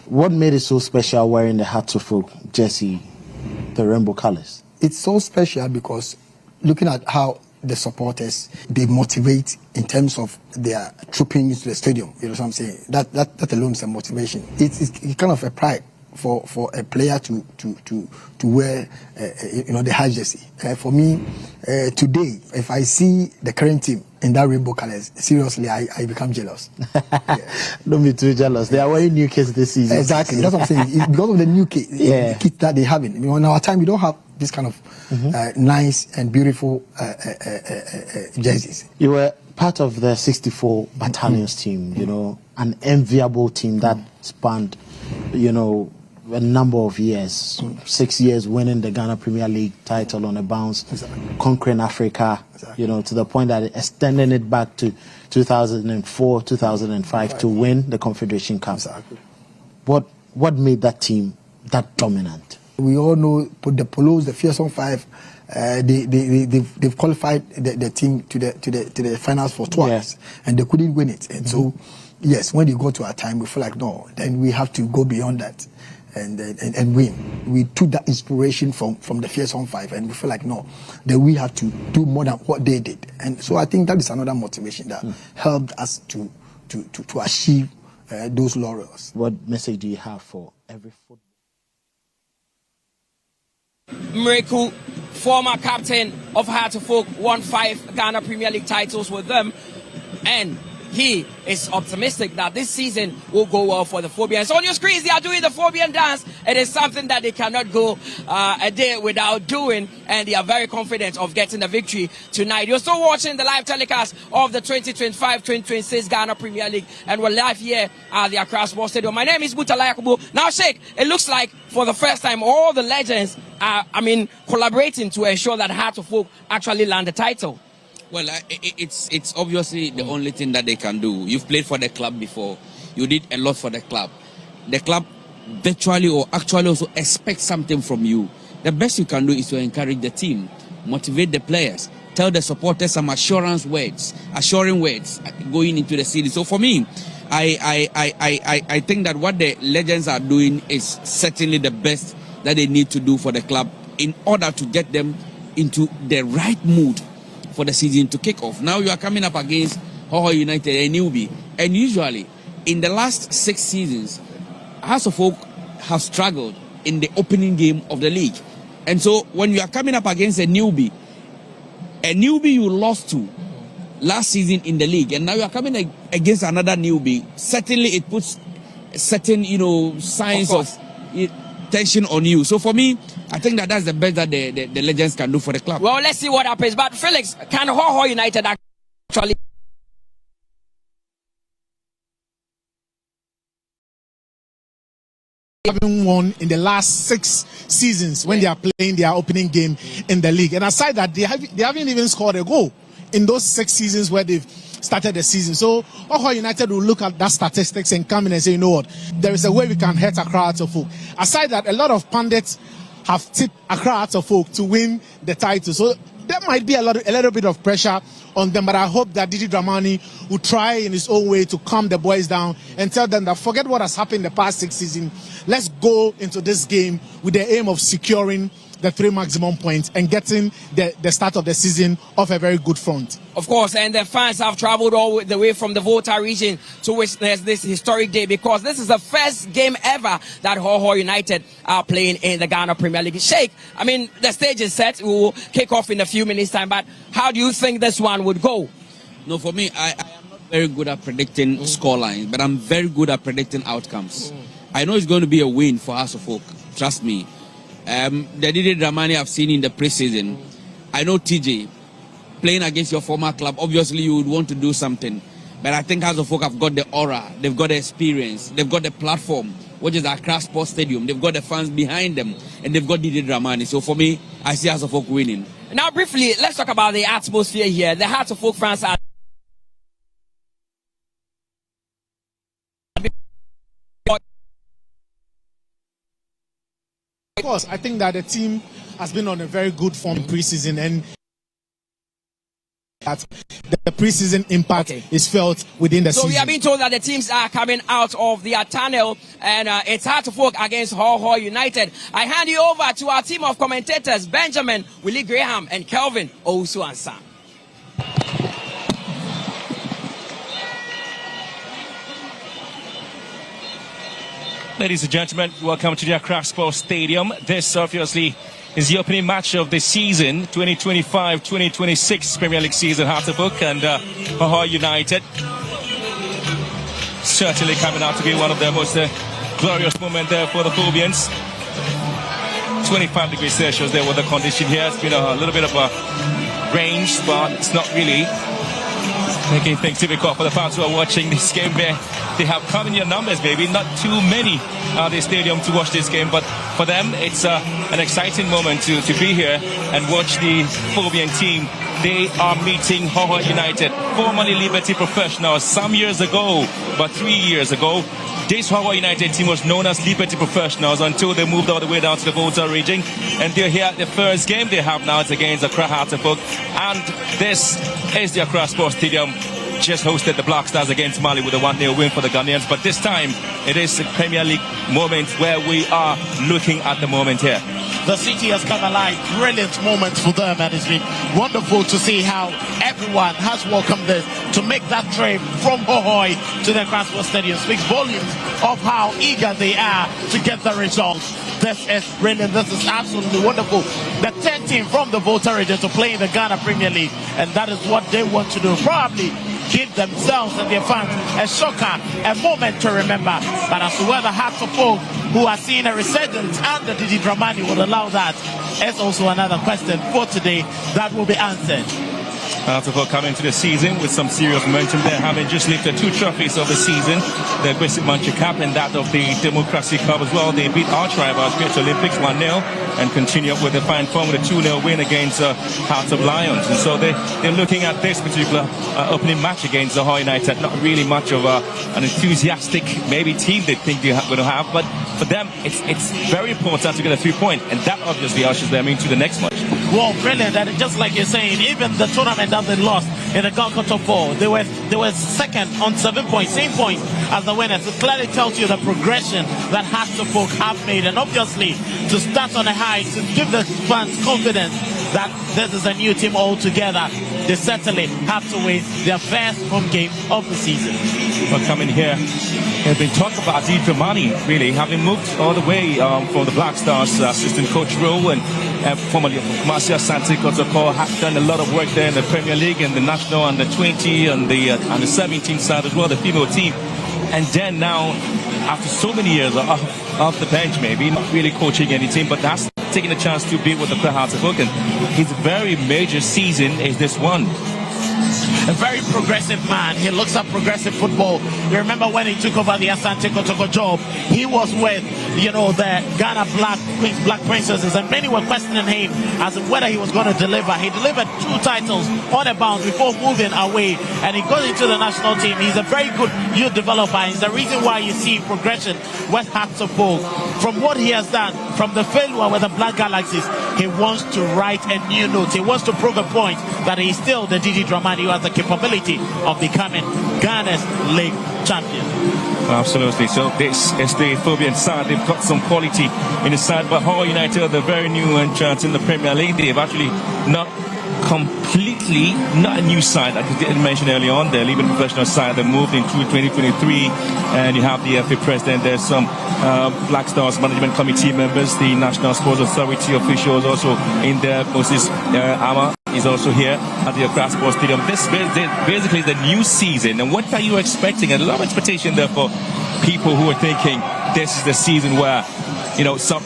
What made it so special wearing the Hearts of Oak jersey, the rainbow colors? It's so special because looking at how the supporters, they motivate in terms of their trooping into the stadium. You know what I'm saying? That alone is a motivation. It's kind of a pride for a player to wear the high jersey. For me, today, if I see the current team in that rainbow colors, seriously, I become jealous. Yeah. Don't be too jealous. They are wearing new kits this season. Exactly, that's what I'm saying. It's because of the new kit, the kit that they have. In our time, we don't have this kind of nice and beautiful jerseys. You were part of the 64 battalions team, an enviable team that spanned, a number of years, 6 years winning the Ghana Premier League title on a bounce, conquering Africa, to the point that extending it back to 2004, 2005 to win the Confederation Cup. Exactly. What made that team that dominant? We all know the Polos, the Fearsome Five, they've qualified the team to the finals for twice, and they couldn't win it. And so, yes, when they go to our time, we feel like no, then we have to go beyond that and win. We took that inspiration from the Fearsome Five, and we feel like no, that we have to do more than what they did. And so I think that is another motivation that helped us to achieve those laurels. What message do you have for every footballer? Miracle, former captain of Hearts of Oak, won 5 Ghana Premier League titles with them, and he is optimistic that this season will go well for the Phobians. On your screens, they are doing the Phobian dance. It is something that they cannot go a day without doing, and they are very confident of getting the victory tonight. You're still watching the live telecast of the 2025-2026 Ghana Premier League, and we're live here at the Accra Sports Stadium. My name is Butala Yakubu. Now, Sheikh, it looks like for the first time, all the legends are, collaborating to ensure that Hearts of Oak actually land the title. Well, it's obviously the only thing that they can do. You've played for the club before. You did a lot for the club. The club virtually or actually also expects something from you. The best you can do is to encourage the team, motivate the players, tell the supporters some assuring words going into the season. So for me, I think that what the legends are doing is certainly the best that they need to do for the club in order to get them into the right mood for the season to kick off. Now you are coming up against Hohoe United and newbie, and usually in the last 6 seasons, Hearts of Oak have struggled in the opening game of the league. And so when you are coming up against a newbie you lost to last season in the league, and now you are coming against another newbie, certainly it puts certain signs of tension on you. So for me, I think that's the best that the legends can do for the club. Well, let's see what happens. But Felix, can Hohoe United actually having won in the last 6 seasons when they are playing their opening game in the league? And aside that, they haven't even scored a goal in those 6 seasons where they've started the season. So Hohoe United will look at that statistics and come in and say, you know what, there is a way we can hurt Accra Hearts of Oak. Aside that, a lot of pundits have tipped Accra Hearts of Oak to win the title. So there might be a little bit of pressure on them, but I hope that Didi Dramani will try in his own way to calm the boys down and tell them that forget what has happened the past 6 seasons. Let's go into this game with the aim of securing the 3 maximum points and getting the start of the season off a very good front. Of course, and the fans have traveled all the way from the Volta region to witness this historic day, because this is the first game ever that Hohoe United are playing in the Ghana Premier League. Sheikh, the stage is set. We will kick off in a few minutes' time, but how do you think this one would go? No, for me, I am not very good at predicting scorelines, but I'm very good at predicting outcomes. I know it's going to be a win for Hearts of Oak, trust me. The Didi Dramani I've seen in the preseason, I know TJ, playing against your former club, obviously you would want to do something. But I think Hearts of Oak have got the aura, they've got the experience, they've got the platform, which is Accra Sports Stadium. They've got the fans behind them, and they've got Didi Dramani. So for me, I see Hearts of Oak winning. Now briefly, let's talk about the atmosphere here. The Hearts of Oak fans are... Of course, I think that the team has been on a very good form pre-season, and that the preseason impact is felt within the season. So we have been told that the teams are coming out of their tunnel, and it's hard to folk against Hohoe United. I hand you over to our team of commentators, Benjamin, Willie Graham, and Kelvin Owusu-Ansah. Ladies and gentlemen, welcome to the Accra Sports Stadium. This obviously is the opening match of the season, 2025-2026 Premier League season, Hearts of Oak and Hohoe United. Certainly coming out to be one of the most glorious moments there for the Phobians. 25 degrees Celsius there with the condition here. It's been a little bit of a range, but it's not really making things difficult for the fans who are watching this game there. They have come in your numbers, maybe not too many at the stadium to watch this game, but for them it's an exciting moment to be here and watch the Phobian team. They are meeting Hohoe United, formerly Liberty Professionals, some years ago, but 3 years ago. This Hohoe United team was known as Liberty Professionals until they moved all the way down to the Volta region, and they're here at the first game they have now. It's against Accra Hearts of Oak, and this is the Accra Sports Stadium. Just hosted the Black Stars against Mali with a 1-0 win for the Ghanaians, but this time it is a Premier League moment where we are looking at the moment here. The city has come alive, brilliant moments for them, and it's been wonderful to see how everyone has welcomed this. To make that trip from Hohoe to the Accra Sports Stadium speaks volumes of how eager they are to get the results. This is brilliant. This is absolutely wonderful. The 10th team from the Volta region to play in the Ghana Premier League, and that is what they want to do. Probably give themselves and their fans a shocker, a moment to remember. But as to whether Hearts of Oak, who are seeing a resurgence under Didi Dramani, would allow that, is also another question for today that will be answered. Hearts of Oak coming into the season with some serious momentum there, having just lifted 2 trophies of the season, the Basic Manchester Cup and that of the Democracy Cup as well. They beat our rivals, Great Olympics 1-0, and continue up with a fine form with a 2-0 win against Hearts of Lions. And so they're looking at this particular opening match against Hohoe United. Not really much of an enthusiastic maybe team they think they're going to have, but for them it's very important to get a 3-point, and that obviously ushers them into the next match. Well, brilliant, and just like you're saying, even the tournament that they lost in the Gulf Top 4, they were second on 7 points, same points as the winners. It clearly tells you the progression that Hearts of Oak have made, and obviously to start on a high, to give the fans confidence that this is a new team altogether. They certainly have to win their first home game of the season. But coming here, they've been talking about Didi Dramani, really, having moved all the way from the Black Stars assistant coach role, and formerly of Marcia Santi Kotoko, have done a lot of work there in the Premier League and the national under 20 and the 17 side as well, the female team. And then now, after so many years off the bench, maybe not really coaching any team, but that's taking a chance to be with the Hearts of Oak. And his very major season is this one. A very progressive man. He looks at progressive football. You remember when he took over the Asante Kotoko job, he was with, the Ghana Black Princesses, and many were questioning him as to whether he was going to deliver. He delivered 2 titles on a bounce before moving away, and he goes into the national team. He's a very good youth developer. He's the reason why you see progression with Hearts of Oak. From what he has done, from the failure with the Black Galaxies, he wants to write a new note. He wants to prove a point that he's still the Didi Dramani who has the capability of becoming Ghana's league champion. Absolutely. So this is the Phobian side. They've got some quality in the side, but Hohoe United are the very new entrants in the Premier League. They've actually not a new side, like I didn't mention earlier on. They're leaving professional side. They moved in 2023, and you have the FA president. There's some Black Stars management committee members, the National Sports Authority officials also in there. Moses Ama is also here at the Accra Sports Stadium. This basically is the new season, and what are you expecting? A lot of expectation there for people who are thinking this is the season where some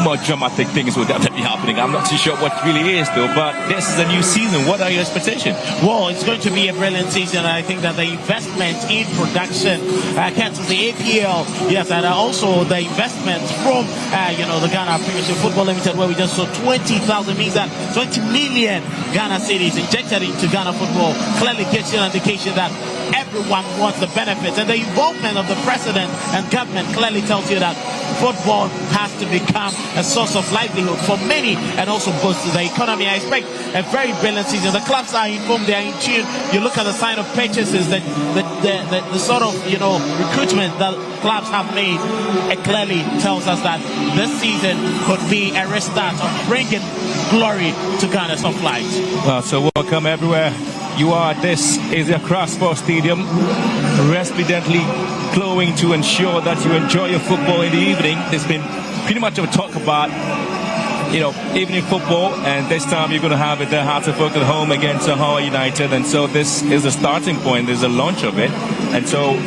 more dramatic things will definitely be happening. I'm not too sure what really is though, but this is a new season. What are your expectations? Well, it's going to be a brilliant season. I think that the investment in production, the APL, yes, and also the investment from the Ghana Premiership Football Limited, where we just saw 20,000, means that 20 million Ghana cities injected into Ghana football, clearly gives you an indication that everyone wants the benefits, and the involvement of the president and government clearly tells you that football has to become a source of livelihood for many and also boost the economy. I expect a very brilliant season. The clubs are informed, they are in tune. You look at the sign of purchases, the sort of, you know, recruitment that clubs have made. It clearly tells us that this season could be a restart of bringing glory to Ghana Soft Light. Well, so welcome everywhere you are. This is the Accra Sports Stadium, resplendently glowing to ensure that you enjoy your football in the evening. There's been pretty much a talk about, you know, evening football, and this time you're going to have it there, Hearts of Oak at home against Hohoe United, and so this is the starting point, there's a launch of it. And so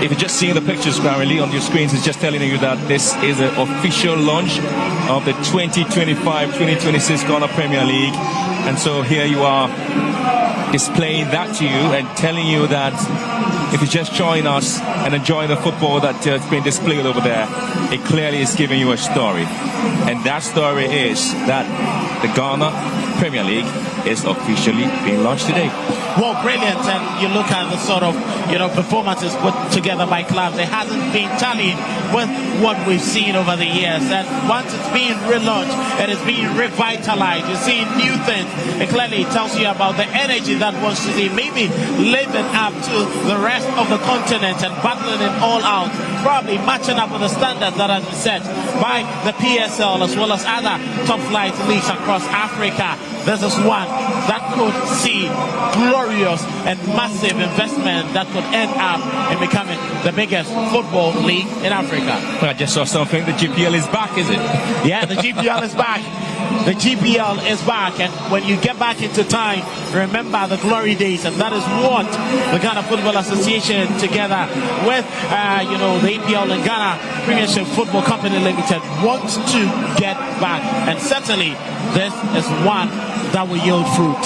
if you're just seeing the pictures currently on your screens, it's just telling you that this is an official launch of the 2025-2026 Ghana Premier League. And so here you are, displaying that to you and telling you that if you just join us and enjoy the football that's been displayed over there, it clearly is giving you a story. And that story is that the Ghana Premier League is officially being launched today. Well, brilliant. And you look at the sort of, you know, performances put together by clubs. It hasn't been tallying with what we've seen over the years. And once it's being relaunched, it is being revitalized. You're seeing new things. It clearly tells you about the energy that wants to see, maybe living up to the rest of the continent and battling it all out, probably matching up with the standards that has been set by the PSL as well as other top flight leagues across Africa. This is one that could see glorious and massive investment that could end up in becoming the biggest football league in Africa. I just saw something. The GPL is back, is it? Yeah, the GPL is back. The GPL is back, and when you get back into time, remember the glory days, and that is what the Ghana Football Association, together with you know, the APL and Ghana Premiership Football Company Limited, wants to get back, and certainly this is one that will yield fruit.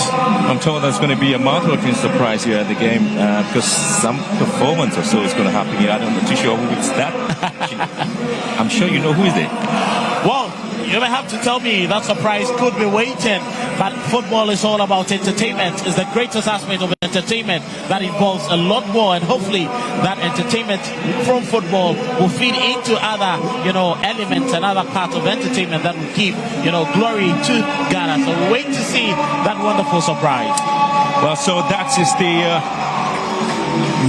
I'm told there's going to be a mouth-watering surprise here at the game because some performance or so is going to happen here. I'm not too sure who is that. I'm sure you know who is it. Well, you may have to tell me that surprise could be waiting, but football is all about entertainment. It's the greatest aspect of entertainment that involves a lot more, and hopefully that entertainment from football will feed into other, you know, elements and other parts of entertainment that will give, you know, glory to Ghana. So wait to see that wonderful surprise. Well, so that is the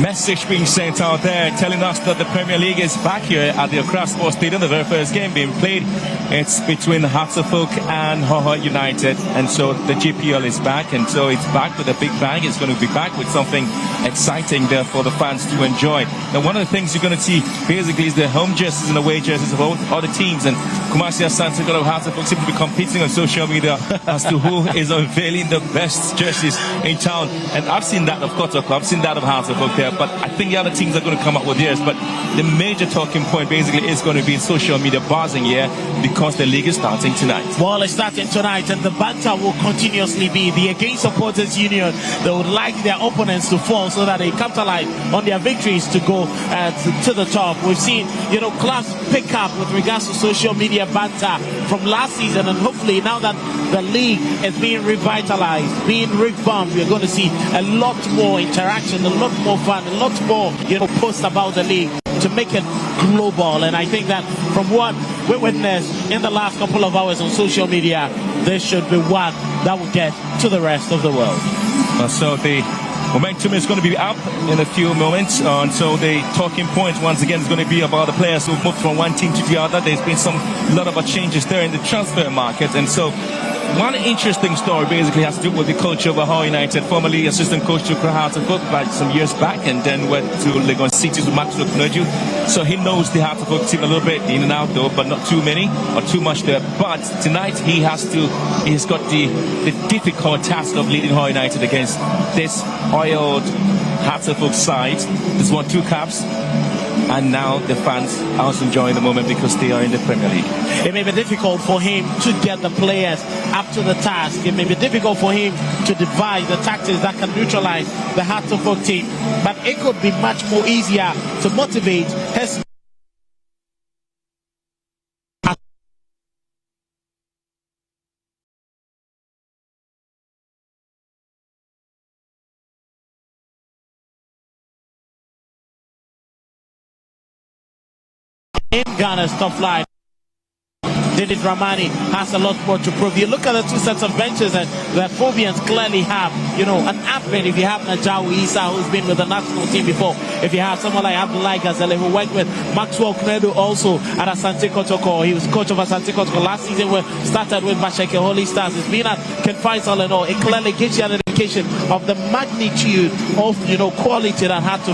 message being sent out there telling us that the Premier League is back here at the Accra Sports Stadium. The very first game being played, it's between Hearts of Oak and Hohoe United, and so the GPL is back, and so it's back with a big bang. It's going to be back with something exciting there for the fans to enjoy. Now, one of the things you're going to see basically is the home jerseys and away jerseys of all the teams, and Kumasi Asante got Hearts of Oak seem to be competing on social media as to who is unveiling the best jerseys in town. And I've seen that of Kotoko, I've seen that of Hearts of Oak there, but I think the other teams are going to come up with theirs. But the major talking point basically is going to be social media buzzing here because the league is starting tonight. Well, it's starting tonight, and the banter will continuously be the Against Supporters Union. They would like their opponents to fall so that they capitalize on their victories to go to the top. We've seen, you know, clubs pick up with regards to social media banter from last season, and hopefully now that the league is being revitalized, being revamped, we're going to see a lot more interaction, a lot more fun, a lot more, you know, posts about the league to make it global. And I think that from what we witnessed in the last couple of hours on social media, this should be one that will get to the rest of the world. So the momentum is going to be up in a few moments, and so the talking point once again is going to be about the players who've moved from one team to the other. There's been a lot of changes there in the transfer market, and so one interesting story basically has to do with the coach of Hohoe United, formerly assistant coach to Hearts of Oak some years back, and then went to Legon City to Max Lokunoju. So he knows the Hearts of Oak team a little bit in and out though, but not too many or too much there. But tonight he's got the difficult task of leading Hohoe United against this oiled Hearts of Oak side. He's won 2 caps. And now the fans are also enjoying the moment because they are in the Premier League. It may be difficult for him to get the players up to the task. It may be difficult for him to devise the tactics that can neutralize the Hearts of Oak team. But it could be much more easier to motivate his in Ghana's top line. Didi Dramani has a lot more to prove. You look at the two sets of benches, and the Phobians clearly have, an athlete. If you have Najawi Isa, who's been with the national team before, if you have someone like Abdullahi Gazelle, who worked with Maxwell Knedu also at Asante Kotoko. He was coach of Asante Kotoko last season, where started with Basheke Holy Stars. It's been at Ken Faisal and all. It clearly gives you an indication of the magnitude of, quality that Hearts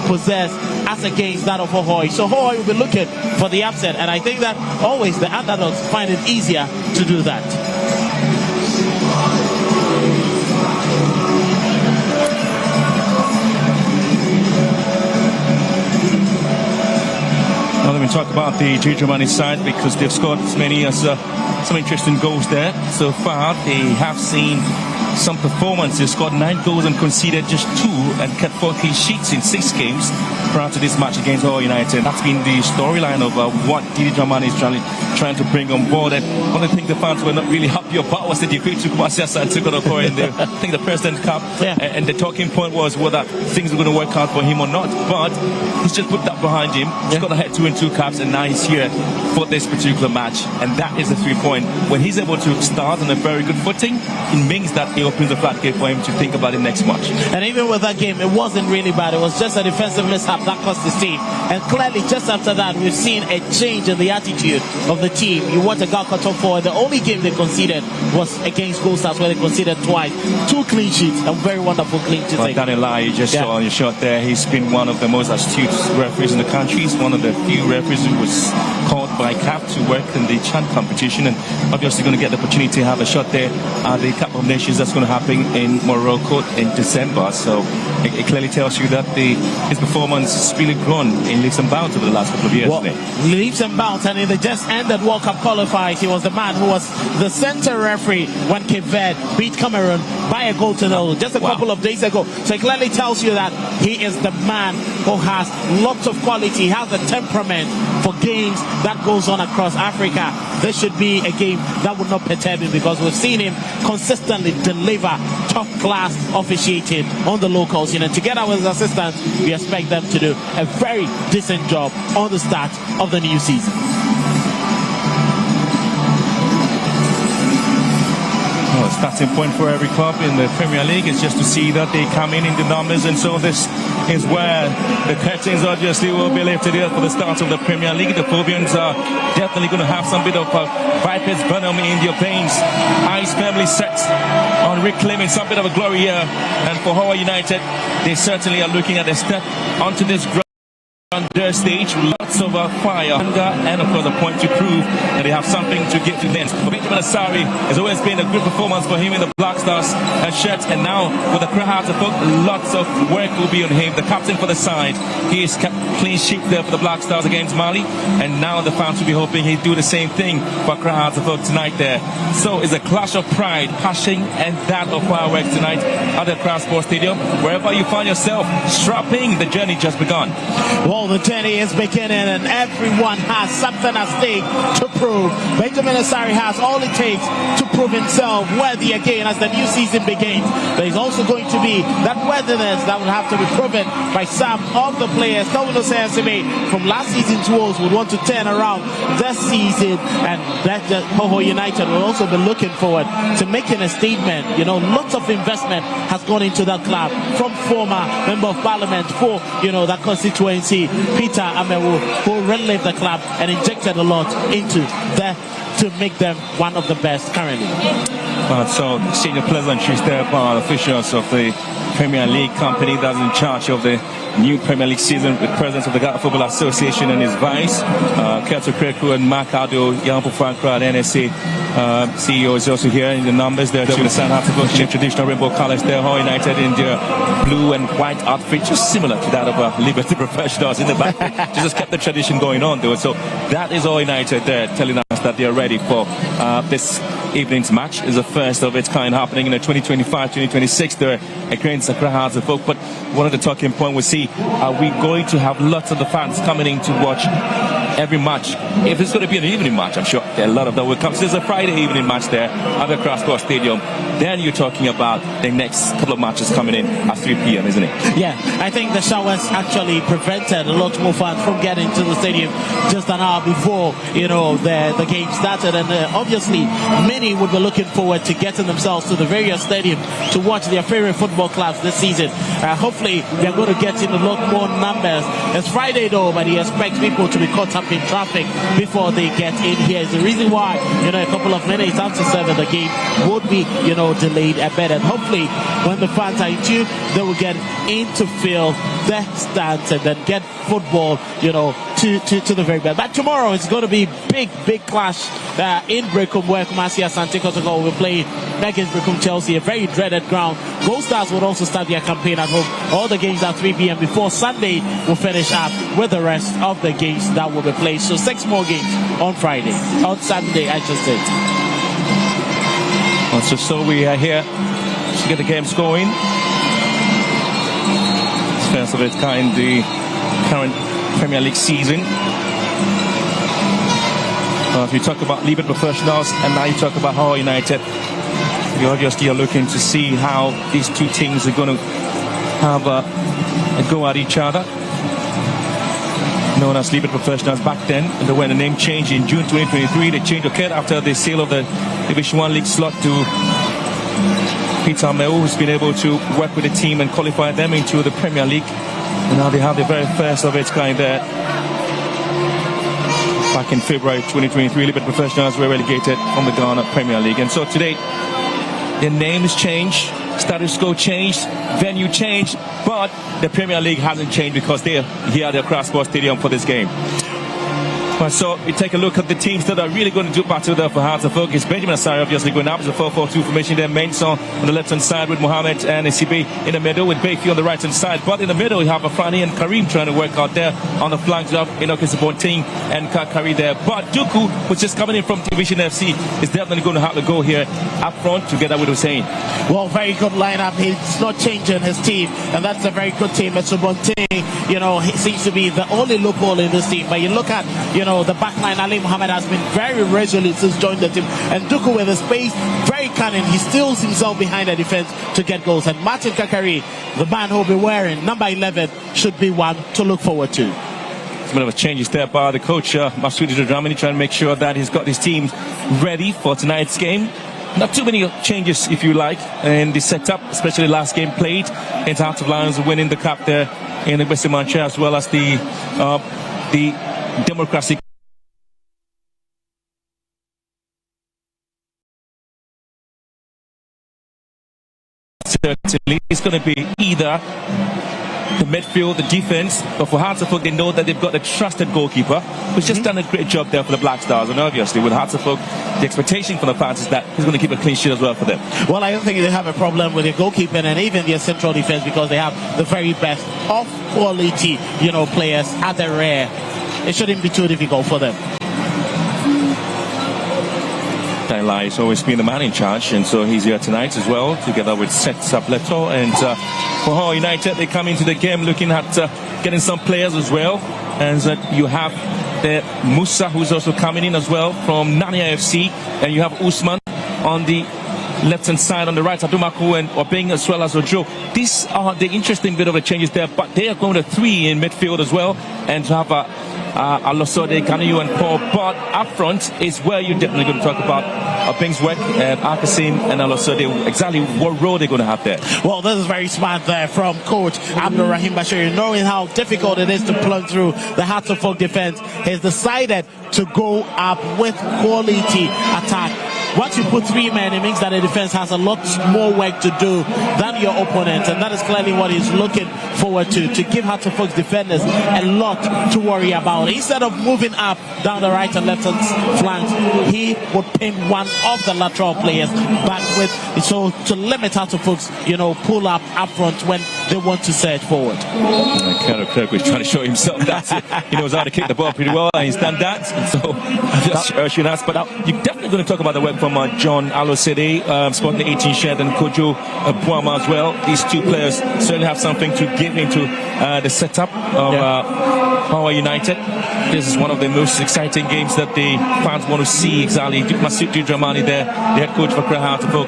possess as against that of Hohoe. So Hohoe will be looking for the upset, and I think that always the underdogs find it easier to do that. Now let me talk about the Dramani side, because they've scored as many as some interesting goals there. So far, they have seen some performances, scored 9 goals and conceded just 2, and kept 4 clean sheets in 6 games prior to this match against Hohoe United. That's been the storyline of what Didi Dramani is trying to bring on board. And one of the things the fans were not really happy about was the defeat to Kumasi Asante Kotoko in I think the President Cup. Yeah. And the talking point was whether things were going to work out for him or not. But he's just put that behind him. He's got ahead 2 and 2 caps, and now he's here for this particular match. And that is a 3-point. When he's able to start on a very good footing, it means that it opens the floodgate for him to think about the next match. And even with that game, it wasn't really bad. It was just a defensive mishap that cost his team. And clearly, just after that, we've seen a change in the attitude of the team. You want a goal cut off for the only game they conceded was against Gold Stars, where they conceded twice. 2 clean sheets, a very wonderful clean sheet. But Daniel Lai, you just saw on your shot there, he's been one of the most astute referees in the country. He's one of the few referees who was called by CAF to work in the Chan competition, and obviously going to get the opportunity to have a shot there at the Cup of Nations that's going to happen in Morocco in December. So it clearly tells you that his performance has really grown in leaps and bounds over the last couple of years. Leaps and bounds, and in the just ended World Cup qualifiers, he was the man who was the center referee when Cape Verde beat Cameroon by a goal to 0 just a couple of days ago. So it clearly tells you that he is the man who has lots of quality, has the temperament for games that goes on across Africa. This should be a game that would not perturb him, because we've seen him consistently deliver top class officiating on the locals. Together with his assistants, we expect them to do a very decent job on the start of the new season. Well, starting point for every club in the Premier League is just to see that they come in the numbers, and so this is where the curtains obviously will be lifted here for the start of the Premier League. The Phobians are definitely going to have some bit of Vipers venom in their veins. Eyes firmly set on reclaiming some bit of a glory here, and for Hohoe United, they certainly are looking at a step onto this ground on their stage, lots of fire, hunger, and of course a point to prove that they have something to give to them. But Benjamin Asari has always been a good performance for him in the Black Stars shirt, and now with the Accra Hearts, lots of work will be on him. The captain for the side, he has kept clean sheet there for the Black Stars against Mali, and now the fans will be hoping he'd do the same thing for Accra Hearts tonight there. So it's a clash of pride, passion, and that of fireworks tonight at the Accra Sports Stadium. Wherever you find yourself, strapping, the journey just begun. Well, the journey is beginning, and everyone has something at stake to prove. Benjamin Asari has all it takes to prove himself worthy again as the new season begins. There is also going to be that worthiness that will have to be proven by some of the players. Domino Sensime from last season's woes would want to turn around this season, and that Hohoe United will also be looking forward to making a statement. Lots of investment has gone into that club from former member of parliament for that constituency, Peter Amewu, who relived the club and injected a lot into that to make them one of the best currently. So senior pleasantries there by officials of the Premier League company that's in charge of the new Premier League season, with president of the Ghana Football Association and his vice, Keto Kreku and Mark Ado, Yampo Frankra, and NSA CEO is also here in the numbers there to the San Francisco traditional rainbow colors there. Hohoe United in their blue and white outfit, just similar to that of Liberty Professionals in the back. Just kept the tradition going on though. So that is Hohoe United there, telling us that they are ready for this evening's match. Is the first of its kind happening in the 2025-2026 there against Accra Hearts of Oak. But one of the talking points we see, are we going to have lots of the fans coming in to watch every match? If it's going to be an evening match, I'm sure a lot of them will come. So there's a Friday evening match there at the Accra Sports Stadium. Then you're talking about the next couple of matches coming in at 3 p.m., isn't it? Yeah, I think the showers actually prevented a lot more fans from getting to the stadium just an hour before, the game started. And obviously, many would be looking forward to getting themselves to the various stadiums to watch their favorite football clubs this season. Hopefully, they're going to get in a lot more numbers. It's Friday though, but he expects people to be caught up in traffic before they get in here. It's the reason why, a couple of minutes after 7, the game would be, delayed a bit. And hopefully, when the fans are in tune, they will get in to fill the stands and then get football, to the very best. But tomorrow it's going to be big clash in Brecum, where Kumasi Asante Kotoko will play against Brecum Chelsea, a very dreaded ground. Gold Stars will also start their campaign at home. All the games at 3 p.m. before Sunday will finish up with the rest of the games that will be played. So 6 more games on Saturday, I should say. So we are here to get the games going. It's first of its kind, the current Premier League season. If you talk about League Professionals and now you talk about Hohoe United, you obviously are looking to see how these two teams are going to have a go at each other. Known as League Professionals back then, and when the name changed in June 2023, the change occurred after the sale of the Division 1 League slot to Peter Ameu, who's been able to work with the team and qualify them into the Premier League. And now they have the very first of its kind there. Back in February 2023, League Professionals were relegated from the Ghana Premier League. And so today, the names changed, status quo changed, venue changed, but the Premier League hasn't changed because they're here at the Accra Sports Stadium for this game. So we take a look at the teams that are really going to do battle there for Hearts of Oak. It's Benjamin Asari obviously going up as a 4-4-2 formation there. Mensah on the left hand side with Mohamed and Isibe in the middle with Bayfi on the right hand side. But in the middle we have Afrani and Karim trying to work out there on the flanks of Inoki Sabonting and Kakari there. But Duku, which is coming in from Division FC, is definitely going to have to go here up front together with Hussein. Well, very good lineup. He's not changing his team, and that's a very good team. But Sabonting, he seems to be the only loophole in this team. But you look at, the back line, Ali Mohammed has been very resolute since joining the team. And Duku with the space, very cunning. He steals himself behind the defense to get goals. And Martin Kakari, the man who'll be wearing number 11, should be one to look forward to. Some bit of a changes there by the coach, Masudi Dramini, trying to make sure that he's got his team ready for tonight's game. Not too many changes, if you like, in the setup, especially last game played into Hearts of Lions winning the cup there in the Western Manchester, as well as the Democracy. Certainly, it's going to be either the midfield, the defense, but for Hearts of Oak, they know that they've got a trusted goalkeeper who's just done a great job there for the Black Stars. And obviously, with Hearts of Oak, the expectation for the fans is that he's going to keep a clean sheet as well for them. Well, I don't think they have a problem with their goalkeeping and even their central defense because they have the very best of quality, players at the rear. It shouldn't be too difficult for them. Lai has always been the man in charge, and so he's here tonight as well, together with Seth Sableto. And for Hohoe United, they come into the game looking at getting some players as well. And you have the Musa, who's also coming in as well from Nania FC, and you have Usman on the left-hand side. On the right, Adumaku and Obeng as well as Ojo. These are the interesting bit of the changes there, but they are going to 3 in midfield as well, and to have Alosode, Kanayu and Paul. But up front is where you're definitely going to talk about Obeng's work and Akasim and Alosode, exactly what role they're going to have there. Well, this is very smart there from coach Abdul Rahim Bashir, knowing how difficult it is to plunge through the Hearts of Oak defense. He's decided to go up with quality attack. Once you put 3 men, it means that the defense has a lot more work to do than your opponent, and that is clearly what he's looking forward to give Hartlepool's defenders a lot to worry about. Instead of moving up down the right and left flanks, he would pin one of the lateral players back with, so to limit Hartlepool's, pull up front when they want to surge forward. Carol Kirk was trying to show himself that he knows how to kick the ball pretty well, and he's done that. So just should ask, but you're definitely going to talk about the work from John Alosede, Sporting 18 Shed, and Kojo Buama as well. These two players certainly have something to give into the setup of Power United. This is one of the most exciting games that the fans want to see. Exactly, Masud Dramani there, the head coach for Accra Hartlepool,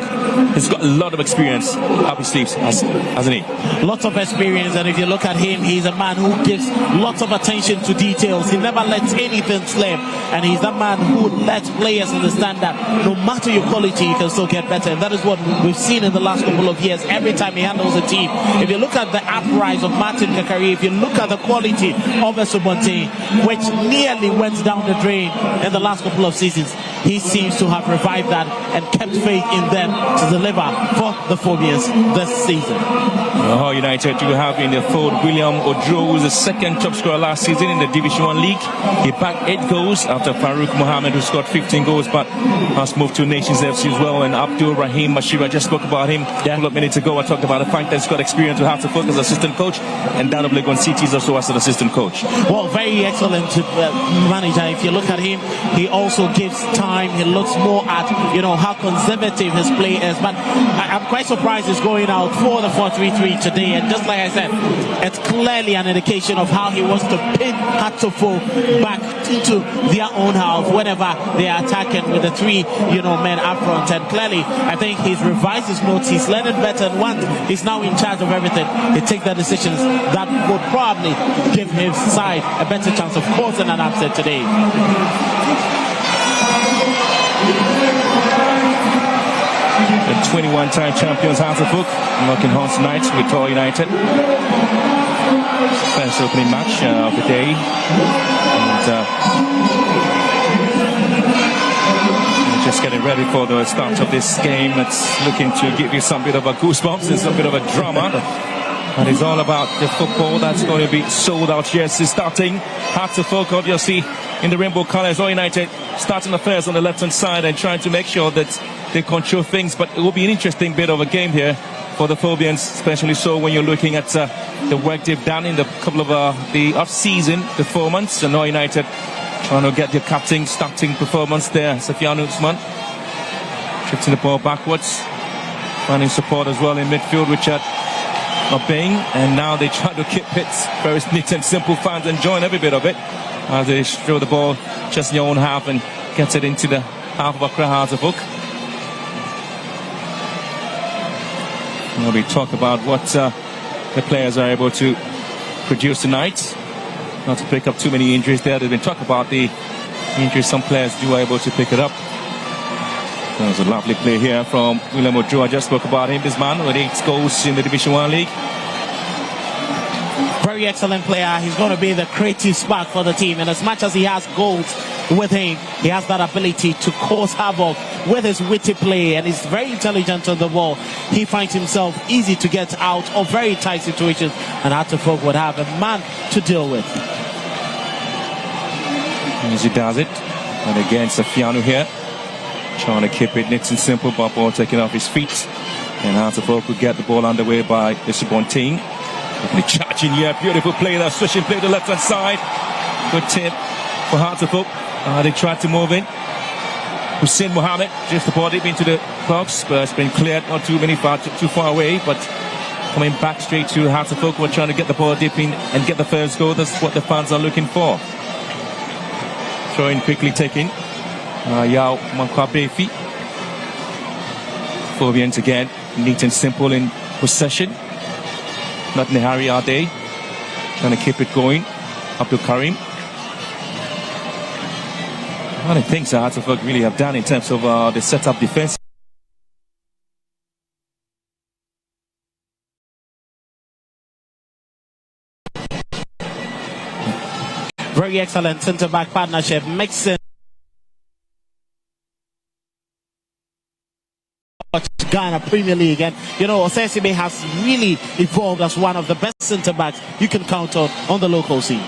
has got a lot of experience up his sleeves, hasn't he? Lots of experience, and if you look at him, he's a man who gives lots of attention to details. He never lets anything slip, and he's that man who lets players understand that no matter your quality, you can still get better. And that is what we've seen in the last couple of years. Every time he handles a team, if you look at the uprise of Martin Kakari, if you look at the quality of Esubonte, which nearly went down the drain in the last couple of seasons, he seems to have revived that and kept faith in them to deliver for the Phobians this season. Hohoe United, you have in the fold William Odro, who was the second top scorer last season in the Division 1 League. He backed 8 goals after Farouk Mohammed, who scored 15 goals, but has moved to Nations FC as well. And Abdul Rahim Mashira, just spoke about him a couple of minutes ago. I talked about the fact that he's got experience with Hartlepool as assistant coach, and down of Legon City is also as an assistant coach. Well, very excellent manager. If you look at him, he also gives time. He looks more at how conservative his play is. But I'm quite surprised he's going out for the 4-3-3 today. And just like I said, it's clearly an indication of how he wants to pin Hartlepool back into their own house whenever they are attacking with the 3 men up front. And clearly, I think he's revised his notes. He's learning better, and once he's now in charge of everything, he takes the decisions that would probably give his side a better chance of causing an upset today. The 21-time champions Hartlepool knocking horns tonight with Hohoe United. First opening match of the day. And just getting ready for the start of this game. It's looking to give you some bit of a goosebumps and some bit of a drama. And it's all about the football that's going to be sold out. Yes, it's starting. Hartlepool, obviously, in the rainbow colours. Hohoe United starting affairs on the left-hand side and trying to make sure that they control things. But it will be an interesting bit of a game here for the Phobians, especially so when you're looking at the work they've done in the couple of the off-season performance. And Hohoe United trying to get their captain starting performance there. Safiano Usman drifting the ball backwards, finding support as well in midfield. Richard obeying, and now they try to keep it very neat and simple. Fans enjoying every bit of it as they throw the ball just in your own half and get it into the half of Accra Hartlepool. We talk about what the players are able to produce tonight. Not to pick up too many injuries there. They've been talking about the injuries some players do are able to pick it up. That was a lovely play here from William Odro. I just spoke about him, this man with 8 goals in the Division 1 League. Very excellent player. He's going to be the creative spark for the team. And as much as he has goals with him, he has that ability to cause havoc with his witty play, and he's very intelligent on the ball. He finds himself easy to get out of very tight situations, and Hartlepool would have a man to deal with. As he does it, and again Safiano here, trying to keep it nice and simple, but ball taken off his feet. And Hartlepool could get the ball underway by Esubonte. Charging here, beautiful play there, switching play to the left hand side. Good tip for Hartlepool. They tried to move in. Hussein Mohammed just the ball deep into the box, but it's been cleared not too far away, but coming back straight to Hartlepool. We're trying to get the ball deep in and get the first goal. That's what the fans are looking for. Throwing quickly taken. Yao Mankwabefi. Phobians again, neat and simple in possession. Not in a hurry, are they? Trying to keep it going. Abdul Karim. One of the things that Hartlepool really have done in terms of the set-up defense. Very excellent centre-back partnership, mixing Ghana Premier League. And Osesibe has really evolved as one of the best centre-backs you can count on the local scene.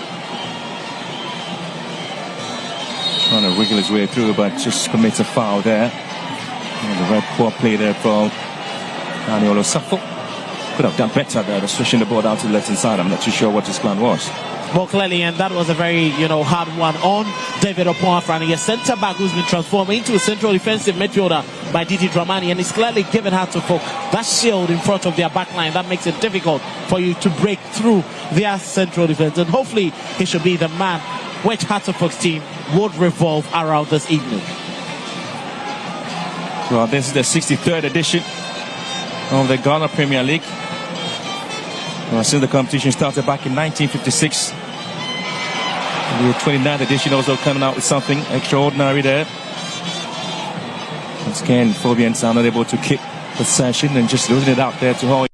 Trying to wriggle his way through, but just commits a foul there. And the very poor play there from Daniel Safo. Could have done better there, switching the ball down to the left-hand side. I'm not too sure what his plan was. Well, clearly, and that was a very, hard one on David Opoafrani, a centre-back who's been transformed into a central defensive midfielder by Didi Dramani, and he's clearly given Hartlepool that shield in front of their back line that makes it difficult for you to break through their central defense, and hopefully he should be the man which Hartlepool's team would revolve around this evening. Well, this is the 63rd edition of the Ghana Premier League. Well, since the competition started back in 1956, the 29th edition also coming out with something extraordinary there. Once again, Phobians are not able to keep possession and just losing it out there to Hohoe.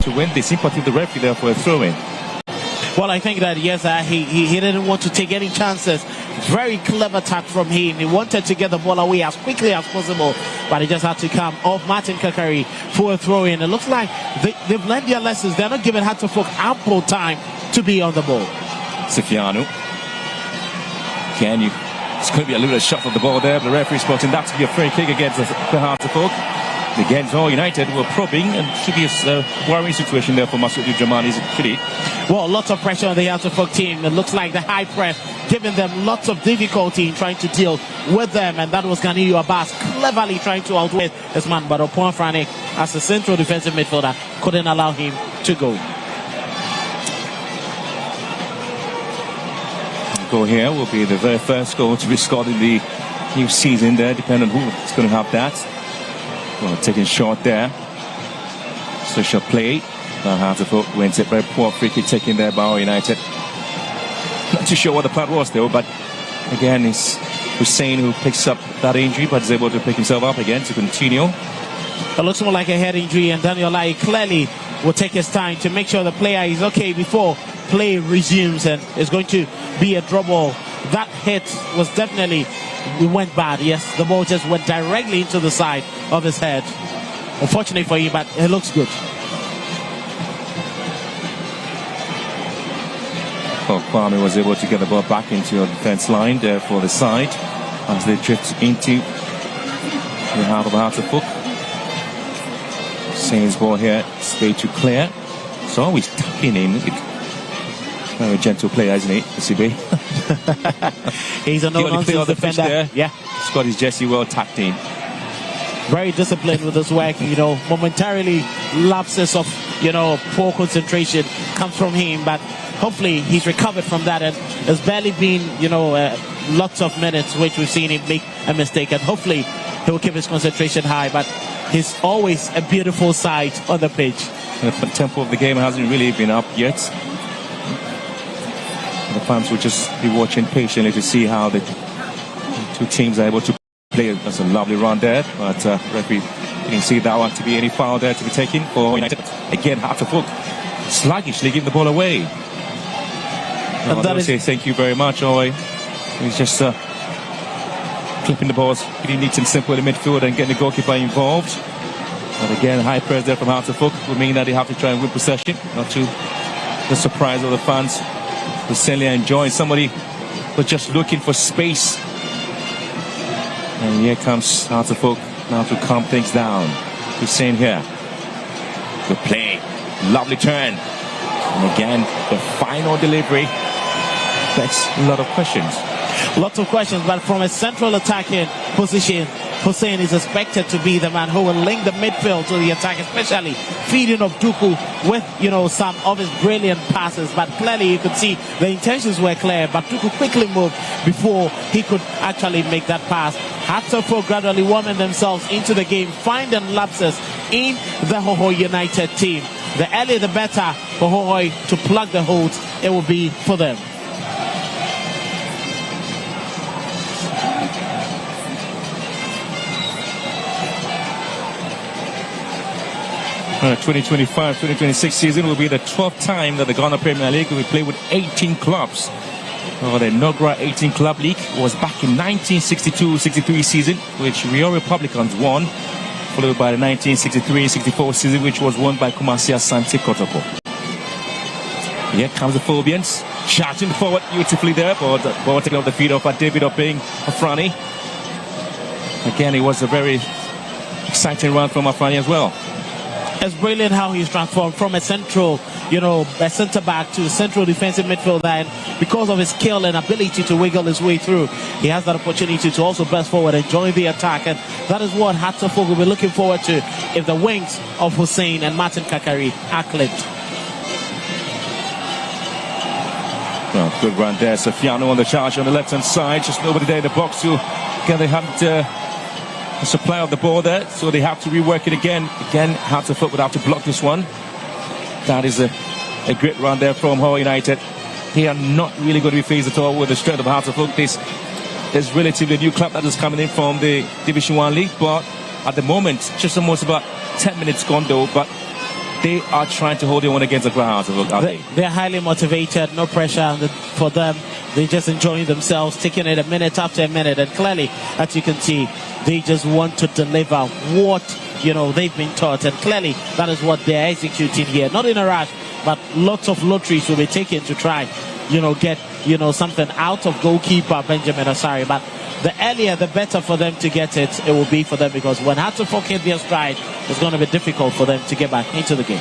To win the sympathy of the referee there for a throw-in. Well, I think that, yes, he didn't want to take any chances. Very clever tack from him. He wanted to get the ball away as quickly as possible, but he just had to come off Martin Kakari for a throw-in. It looks like they've learned their lessons. They're not giving Hartlepool ample time to be on the ball. Sifiano. It's going to be a little shot of the ball there, but the referee spotting that to be a free kick against the Hartlepool. Against All United were probing, and should be a worrying situation there for Masudi Dramani, should it? Well, lots of pressure on the Hartlepool team. It looks like the high press giving them lots of difficulty in trying to deal with them, and that was Ganiyu Abbas cleverly trying to outweigh this man, but Opoafrani, as a central defensive midfielder, couldn't allow him to go. Goal here will be the very first goal to be scored in the new season there, depending on who's going to have that. Well, taking short there. Social play. Hartlepool wins it. Very poor free kick taken there by All United. Not too sure what the plan was though, but again it's Hussein who picks up that injury but is able to pick himself up again to continue. It looks more like a head injury, and Daniel Lai clearly will take his time to make sure the player is okay before play resumes, and it's going to be a draw ball. That hit was definitely, it went bad. Yes, the ball just went directly into the side of his head. Unfortunately for him, but it looks good. Well, Kwame was able to get the ball back into your defense line there for the side as they drift into the half of Hartlepool. Sain's ball here, straight to clear. It's always tapping in. Very gentle player, isn't he, CB? He's a no-nonsense defender. There. Yeah. Scotty's Jesse well tapped in. Very disciplined with his work, momentarily lapses of, poor concentration comes from him, but hopefully he's recovered from that, and there's barely been, lots of minutes which we've seen him make a mistake, and hopefully he will keep his concentration high, but he's always a beautiful sight on the pitch. The tempo of the game hasn't really been up yet. The fans will just be watching patiently to see how the two teams are able to play. That's a lovely run there, but referee didn't see that one to be any foul there to be taken for United. Again, Hartlepool sluggishly giving the ball away. And that is, say thank you very much, Hohoe. He's just clipping the balls pretty neat and simple in the midfield and getting the goalkeeper involved. But again, high press there from Hartlepool will mean that they have to try and win possession, not to the surprise of the fans. Certainly enjoying somebody but just looking for space. And here comes Hartlepool now to calm things down. Hussein here. Good play. Lovely turn. And again, the final delivery begs a lot of questions. Lots of questions, but from a central attacking position, Hussein is expected to be the man who will link the midfield to the attack, especially feeding of Duku with, some of his brilliant passes. But clearly you could see the intentions were clear, but Duku quickly moved before he could actually make that pass. Hartlepool gradually warming themselves into the game, finding lapses in the Hohoe United team. The earlier the better for Hohoe to plug the holes it will be for them. 2025-2026 season will be the 12th time that the Ghana Premier League will be played with 18 clubs. The inaugural 18 Club League was back in 1962-63 season, which Rio Republicans won, followed by the 1963-64 season, which was won by Kumasi Asante Kotoko. Here comes the Phobians, charging forward beautifully there, but the ball taken off the feet of David Oping Afrani. Again, it was a very exciting run from Afrani as well. It's brilliant how he's transformed from a central, a centre back to a central defensive midfielder, and because of his skill and ability to wiggle his way through, he has that opportunity to also burst forward and join the attack, and that is what Hatterfolk will be looking forward to if the wings of Hussein and Martin Kakari are clipped. Well, good run there. Sofiano on the charge on the left-hand side. Just nobody there in the box to get the supply of the ball there. So they have to rework it again. Again, Hatterfolk would have to block this one. That is a great run there from Hohoe United. They are not really going to be phased at all with the strength of Hatterfolk. This is relatively new club that is coming in from the Division 1 League. But at the moment, just almost about 10 minutes gone though. But they are trying to hold their own against the ground. They're highly motivated, no pressure for them. They're just enjoying themselves, taking it a minute after a minute. And clearly, as you can see, they just want to deliver what, they've been taught. And clearly, that is what they're executing here. Not in a rush, but lots of lotteries will be taken to try, get, something out of goalkeeper Benjamin Asari. But the earlier, the better for them to get it will be for them, because when Hatterfolk hit their stride, it's going to be difficult for them to get back into the game.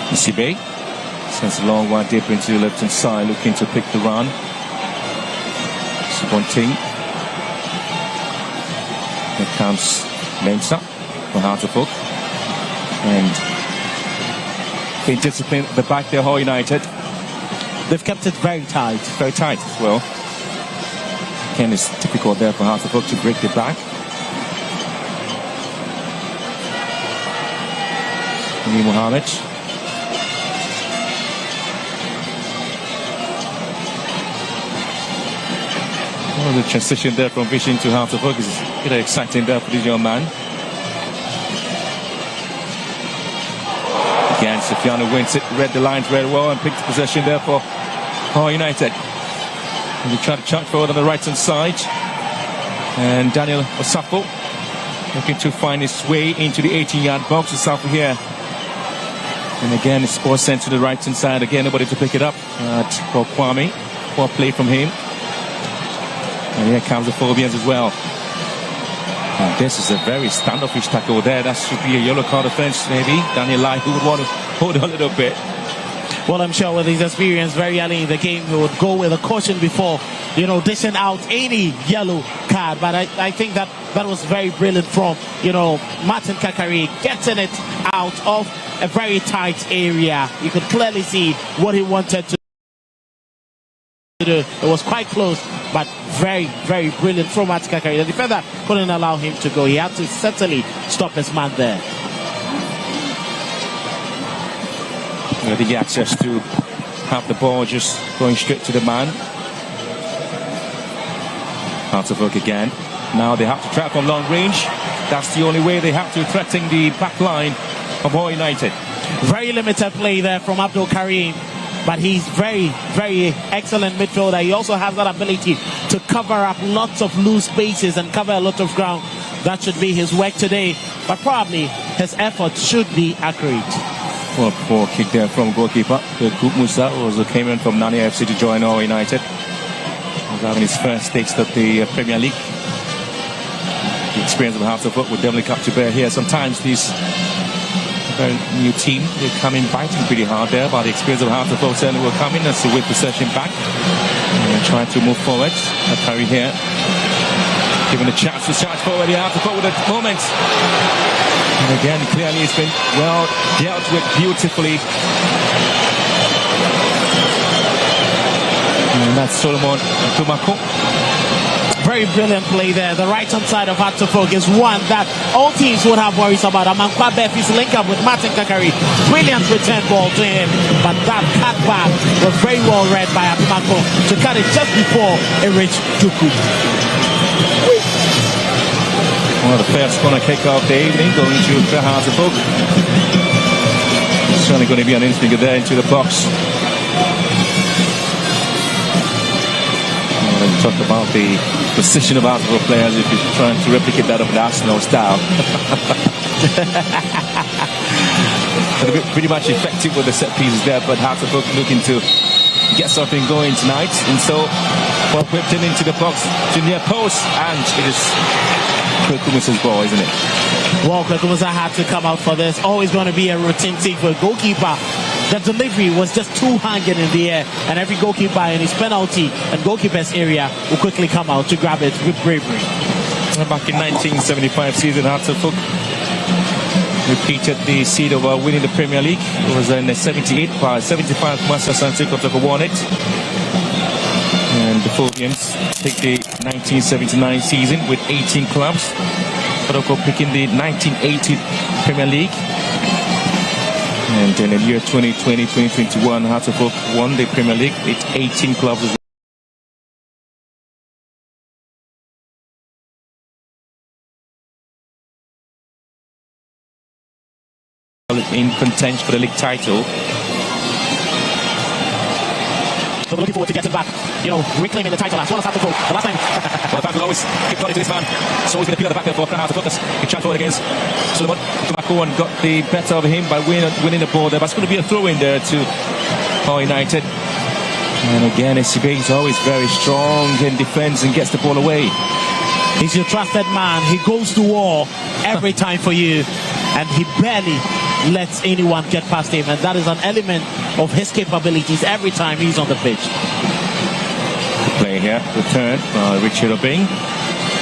Isibe sends a long one deep into the left-hand side, looking to pick the run. Sponting. Here comes Mensa for Hatterfolk. And they discipline the back there, Hohoe United. They've kept it very tight. Very tight as well. Again, it's difficult there for Hatterfolk to break the back. Lee Mohammed. Well, the transition there from Vision to Hatterfolk is very exciting there for this young man. Again, Sofiano wins it, read the lines very well and picked possession there for Hohoe United. And they try to charge forward on the right-hand side. And Daniel Osafo looking to find his way into the 18-yard box. Osafo here. And again, it's ball sent to the right-hand side. Again, nobody to pick it up. For Kwame. Poor play from him. And here comes the Phobians as well. And this is a very standoffish tackle there. That should be a yellow card offense, maybe. Daniel Lai, who would want to hold on a little bit. Well, I'm sure with his experience very early in the game, he would go with a caution before, dishing out any yellow card. But I think that was very brilliant from, Martin Kakari, getting it out of a very tight area. You could clearly see what he wanted to do. It was quite close, but very, very brilliant from Martin Kakari. The defender couldn't allow him to go. He had to certainly stop his man there. The access to have the ball just going straight to the man. Hatterfolk again. Now they have to trap from long range. That's the only way they have to threaten the back line of Hohoe United. Very limited play there from Abdul Karim, but he's very, very excellent midfielder. He also has that ability to cover up lots of loose spaces and cover a lot of ground. That should be his work today, but probably his effort should be accurate. Well, poor kick there from goalkeeper Kup Musa, who came in from Nani FC to join Hohoe United. He's having his first taste of the Premier League. The experience of Hatterfolk would definitely come to bear here. Sometimes these very new team, they come in biting pretty hard there, but the experience of Hatterfolk certainly will come in as they win possession back and try to move forward. Curry here, given a chance to charge forward. Hatterfolk with a moment. And again, clearly it's been well dealt with beautifully. And that's Solomon Tumako. Very brilliant play there. The right-hand side of Hatterfolk is one that all teams would have worries about. Amankwa Befi's link up with Martin Kakari. Brilliant return ball to him. But that cutback was very well read by Abimako to cut it just before it reached Juku. Well, the first corner kick of the evening going to Hatterfolk. Certainly going to be an instinct there into the box. Talk about the position of Arsenal players if you're trying to replicate that of the Arsenal style. Pretty much effective with the set pieces there, but Hartlepool looking to get something going tonight. And so, well, whipped in into the box to near post, and it is Kwekumesa's ball, isn't it? Well, Kwekumesa's had to come out for this. Always going to be a routine thing for a goalkeeper. The delivery was just too hanging in the air, and every goalkeeper in his penalty and goalkeeper's area will quickly come out to grab it with bravery. Back in 1975 season, Hartlepool repeated the seed of winning the Premier League. It was in 78 by 75. Master Santiago won it. And the Fulhamians take the 1979 season with 18 clubs. Kodoko picking the 1980 Premier League. And in the year 2020-2021, Hartlepool won the Premier League with 18 clubs as well. In contention for the league title. So we're looking forward to getting back, reclaiming the title as well as Hartlepool. The last time. Well, Hartlepool always keep calling to this man. So he's going to peel at the back there for Hartlepool. He tried forward against Solomon. Tobacco and got the better of him by winning the ball there. But it's going to be a throw in there to Hohoe United. And again, SCB is always very strong in defense and gets the ball away. He's your trusted man. He goes to war every time for you, and he barely lets anyone get past him, and that is an element of his capabilities every time he's on the pitch. Play here, return, Richard Obeng.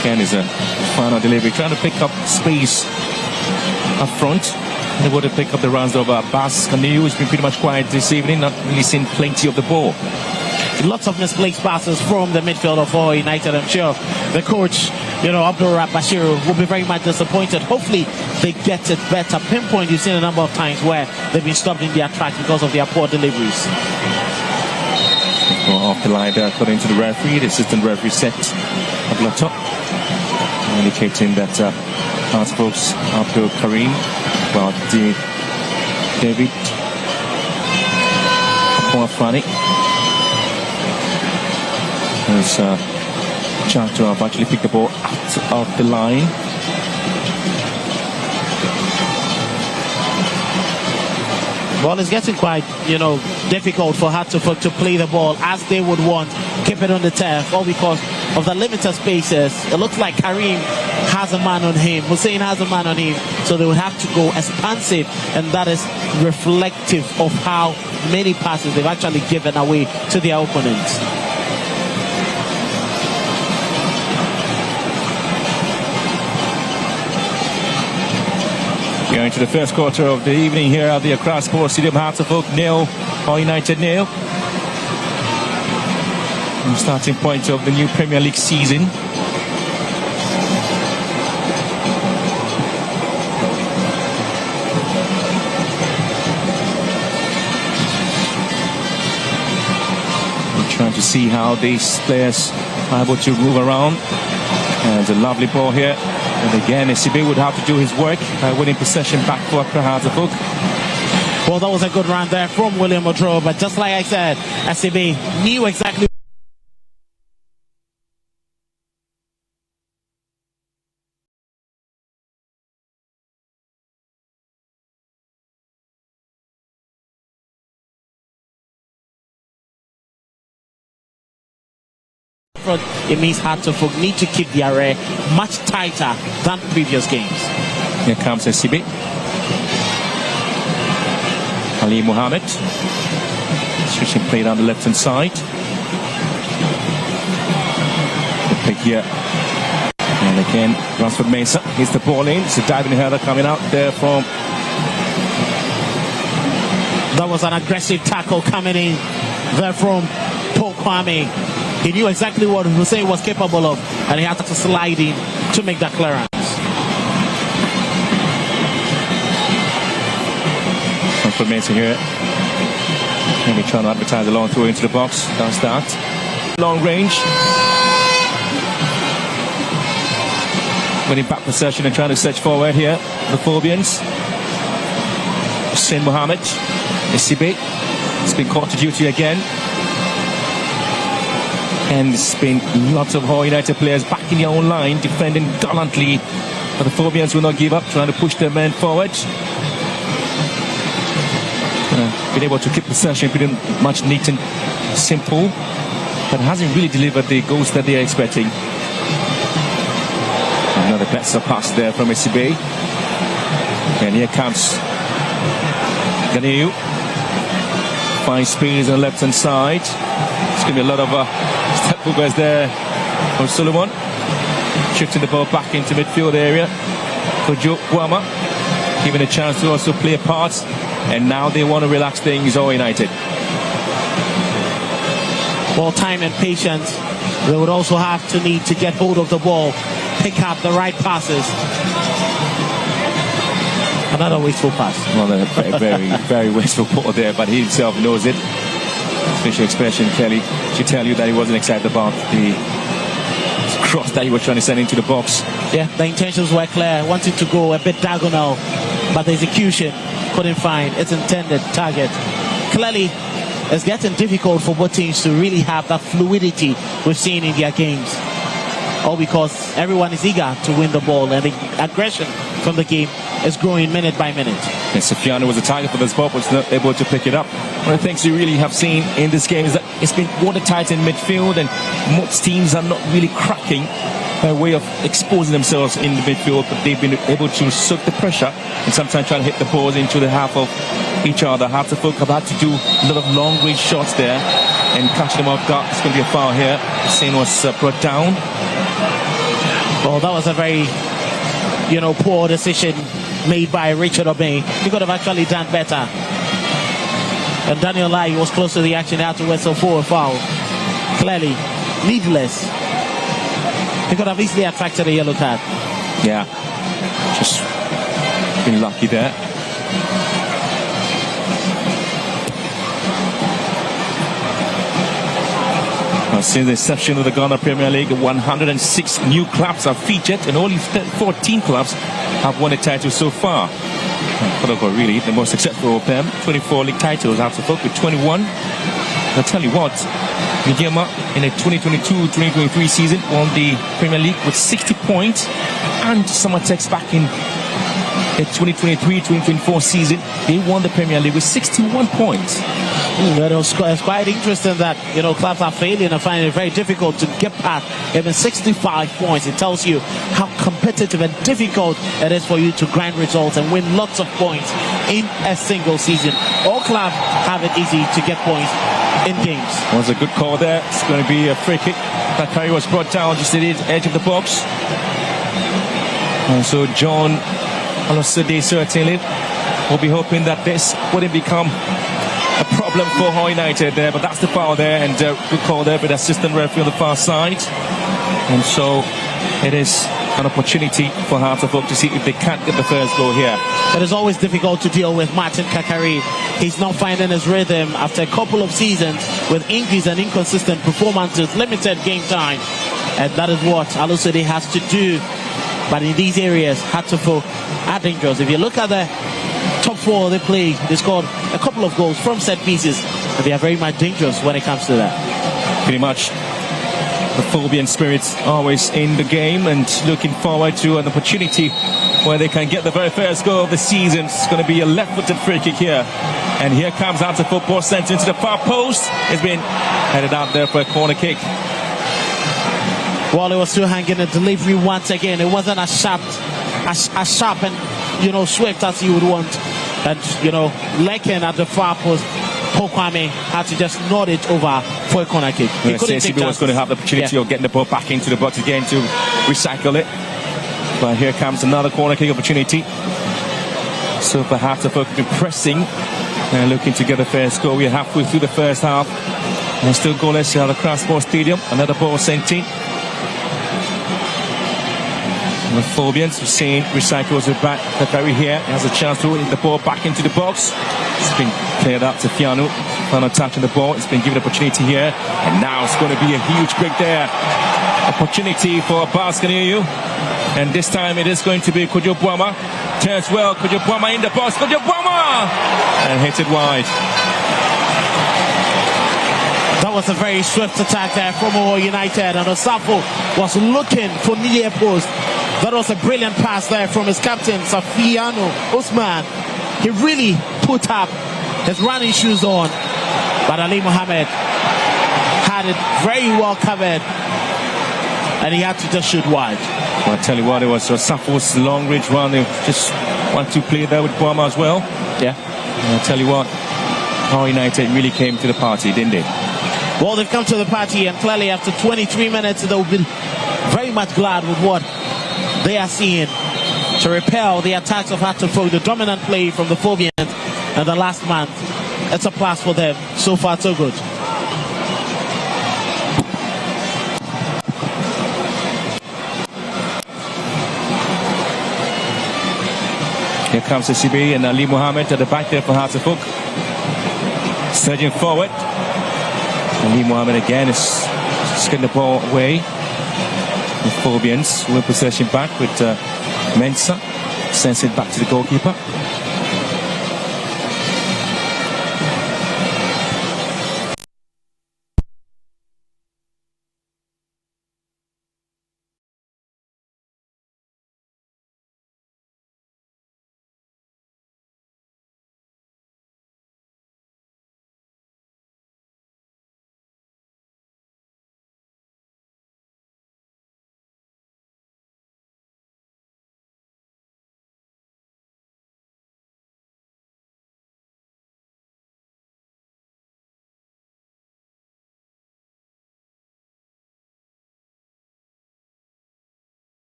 Again is a final delivery, trying to pick up space up front. Able to pick up the runs of Bas Kanu, who's been pretty much quiet this evening, not really seen plenty of the ball. Lots of misplaced passes from the midfield of Hohoe United. I'm sure the coach, Abdul Bashir, will be very much disappointed. Hopefully they get it better. Pinpoint, you've seen a number of times where they've been stopped in their tracks because of their poor deliveries. Well, off the line there, according to the referee, the assistant referee set a top, indicating that Hartlepool's Abdul Karim, David Afrani has tried to have actually picked the ball out of the line. Well, it's getting quite, difficult for Hartlepool to play the ball as they would want, keep it on the turf, all because of the limited spaces. It looks like Karim has a man on him, Hussein has a man on him, so they would have to go expansive, and that is reflective of how many passes they've actually given away to their opponents. Going to the first quarter of the evening here at the Accra Sports Stadium. Hartlepool 0, Hohoe United 0. Starting point of the new Premier League season. We're trying to see how these players are able to move around. And a lovely ball here. And again, SCB would have to do his work by winning possession back for Hartlepool. Well, that was a good run there from William Odro, but just like I said, SCB knew exactly it means Hartlepool need to keep the array much tighter than previous games. Here comes SCB. Ali Mohammed switching play down the left hand side. The pick here. And again, Ransford Mensah hits the ball in. It's a diving header coming out there from. That was an aggressive tackle coming in there from Paul Kwame. He knew exactly what Hussein was capable of, and he had to slide in to make that clearance. Ransford Mensah here. Maybe trying to advertise a long throw into the box. Does that. Long range. Winning back possession and trying to search forward here. The Fulhamians. Hussein Mohammed. SCB. It's been caught to duty again. And it's been lots of Hohoe United players back in their own line, defending gallantly. But the Phobians will not give up, trying to push their men forward. Been able to keep possession pretty much neat and simple, but hasn't really delivered the goals that they are expecting. Another better pass there from SCB. And here comes Ganeu. Finds space on the left hand side. It's going to be a lot of step overs there from Solomon. Shifting the ball back into midfield area. Kojo Guama given a chance to also play a part. And now they want to relax things, Hohoe United. Well, time and patience. They would also have to need to get hold of the ball, pick up the right passes. Another wasteful pass. Well, a very, very wasteful ball there, but he himself knows it. Facial expression clearly should tell you that he wasn't excited about the cross that he was trying to send into the box. Yeah, the intentions were clear. Wanted to go a bit diagonal, but the execution couldn't find its intended target. Clearly, it's getting difficult for both teams to really have that fluidity we've seen in their games. All because everyone is eager to win the ball, and the aggression from the game is growing minute by minute. And Sofiano was the target for this ball, but was not able to pick it up. One of the things we really have seen in this game is that it's been watertight in midfield, and most teams are not really cracking by way of exposing themselves in the midfield, but they've been able to soak the pressure and sometimes try to hit the balls into the half of each other. Hartlepool have had to do a lot of long-range shots there and catch them off guard. It's going to be a foul here. Hussein was brought down. Well, that was a very, poor decision made by Richard Obey. He could have actually done better. And Daniel Lai was close to the action, had to whistle for a foul. Clearly, needless. He could have easily attracted a yellow card. Yeah, just been lucky there. Since the inception of the Ghana Premier League, 106 new clubs are featured, and only 14 clubs have won a title so far. Really, the most successful of them, 24 league titles, out of with 21. I'll tell you what, Nijema in the 2022-2023 season won the Premier League with 60 points, and Summertex back in the 2023-2024 season, they won the Premier League with 61 points. It's quite interesting that clubs are failing and finding it very difficult to get past even 65 points. It tells you how competitive and difficult it is for you to grind results and win lots of points in a single season. All clubs have it easy to get points in games. Was a good call there. It's going to be a free kick. Bakari was brought down just at the edge of the box. And so John Alosade certainly will be hoping that this wouldn't become a problem for Hohoe United there, but that's the foul there, and good call there with the assistant referee on the far side. And so it is an opportunity for Hartlepool to see if they can't get the first goal here. It is always difficult to deal with Martin Kakari. He's not finding his rhythm after a couple of seasons with injuries and inconsistent performances, limited game time, and that is what Alosade has to do. But in these areas, Hartlepool are dangerous. If you look at the top four they played, they scored a couple of goals from set pieces, and they are very much dangerous when it comes to that. Pretty much the Phobian spirits always in the game, and looking forward to an opportunity where they can get the very first goal of the season. It's going to be a left-footed free kick here, and here comes out the football sent into the far post. It's been headed out there for a corner kick. Well, it was still hanging a delivery once again. It wasn't as sharp and swift as you would want. And Lekin at the far post, Pokwame had to just nod it over for a corner kick. He couldn't take was going to have the opportunity of getting the ball back into the box again to recycle it. But here comes another corner kick opportunity. So perhaps the folk have been pressing and looking to get the first goal. We're halfway through the first half, and still goalless here at the Crossport Stadium. Another ball sent in. The Phobians, Hussein recycles it back. Kakari here has a chance to hit the ball back into the box. It's been cleared out to Fiano. Final touch on the ball. It's been given opportunity here, and now it's going to be a huge break there. Opportunity for Abbas Ganeu, and this time it is going to be Kojo Buama. Turns well, Kojo Buama in the box. Kojo Buama, and hit it wide. That was a very swift attack there from Hohoe United, and Osafo was looking for near post. That was a brilliant pass there from his captain, Safiano Usman. He really put up his running shoes on, but Ali Mohammed had it very well covered, and he had to just shoot wide. Well, I tell you what, it was Osafo's long range run. They just want to play there with Boama as well. Yeah. And I tell you what, Hohoe United really came to the party, didn't they? Well, they've come to the party, and clearly after 23 minutes, they'll be very much glad with what they are seeing to repel the attacks of Hartlepool, the dominant play from the Phobians and the last month. It's a plus for them. So far, so good. Here comes the CB and Ali Mohammed at the back there for Hartlepool. Surging forward. Ali Mohammed again is getting the ball away. The Phobians win possession back with Mensah. Sends it back to the goalkeeper.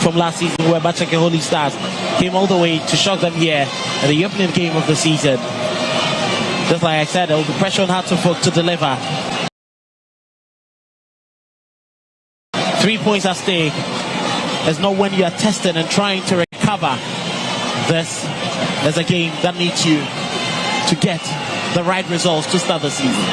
From last season, where Bachake Holy Stars came all the way to shock them here at the opening game of the season. Just like I said, there will be pressure on Hartlepool to deliver. 3 points at stake. It's not when you are testing and trying to recover. This is a game that needs you to get the right results to start the season.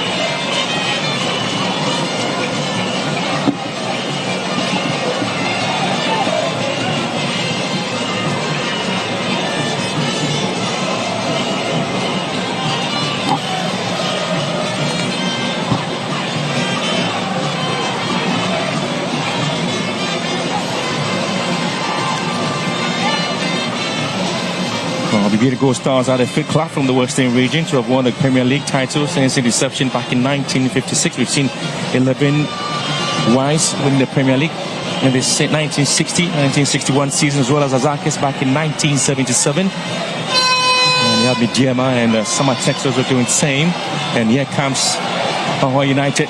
The Beautiful Stars are the fifth club from the Western region to have won the Premier League title since its inception back in 1956. We've seen 11 wives winning the Premier League in the 1960-1961 season, as well as Azakis back in 1977. And you have Midjema and Summer Texas are doing the same. And here comes Hohoe United.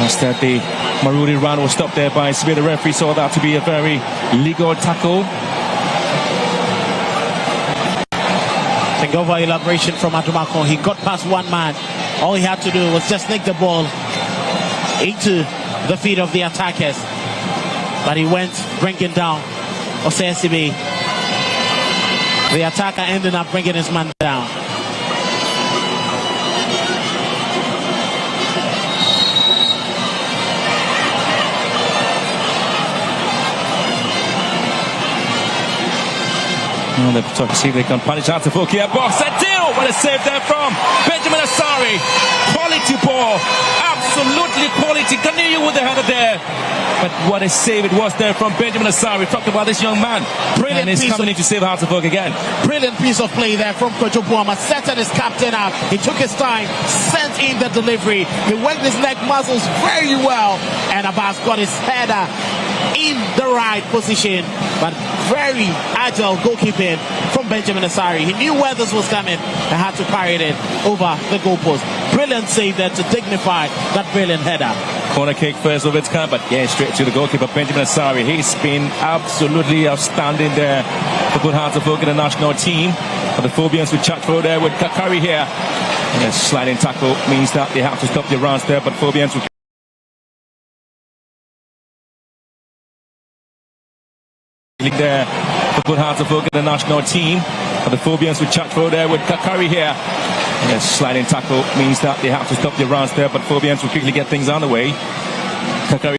Instead, the Marudi run was stopped there by Sibir. The referee saw that to be a very legal tackle. Think over elaboration from Adumako. He got past one man. All he had to do was just nick the ball into the feet of the attackers. But he went bringing down Osesibe. The attacker ended up bringing his man down. They're trying to see if they can punish Hartlepool here. Box a deal! What a save there from Benjamin Asari. Quality ball. Absolutely quality. Continue with the header there. But what a save it was there from Benjamin Asari. Talked about this young man. Brilliant. And he's coming in to save Hartlepool again. Brilliant piece of play there from Kojo Boama. Set his captain up. He took his time, sent in the delivery. He worked his neck muscles very well. And Abbas got his header in the right position, but very agile goalkeeping from Benjamin Asari. He knew where this was coming and had to parry it over the goalpost. Brilliant save there to dignify that brilliant header. Corner kick first of its kind, but yeah, straight to the goalkeeper, Benjamin Asari. He's been absolutely outstanding there for good Hartlepool in the national team. For the Phobians with Chatro there with Kakari here. And a sliding tackle means that they have to stop the runs there, but Phobians with there for good Hartlepool in the national team. For the Phobians with Chatro there with Kakari here. And a sliding tackle means that they have to stop the runs there, but Phobians will quickly get things on the way. Kakari.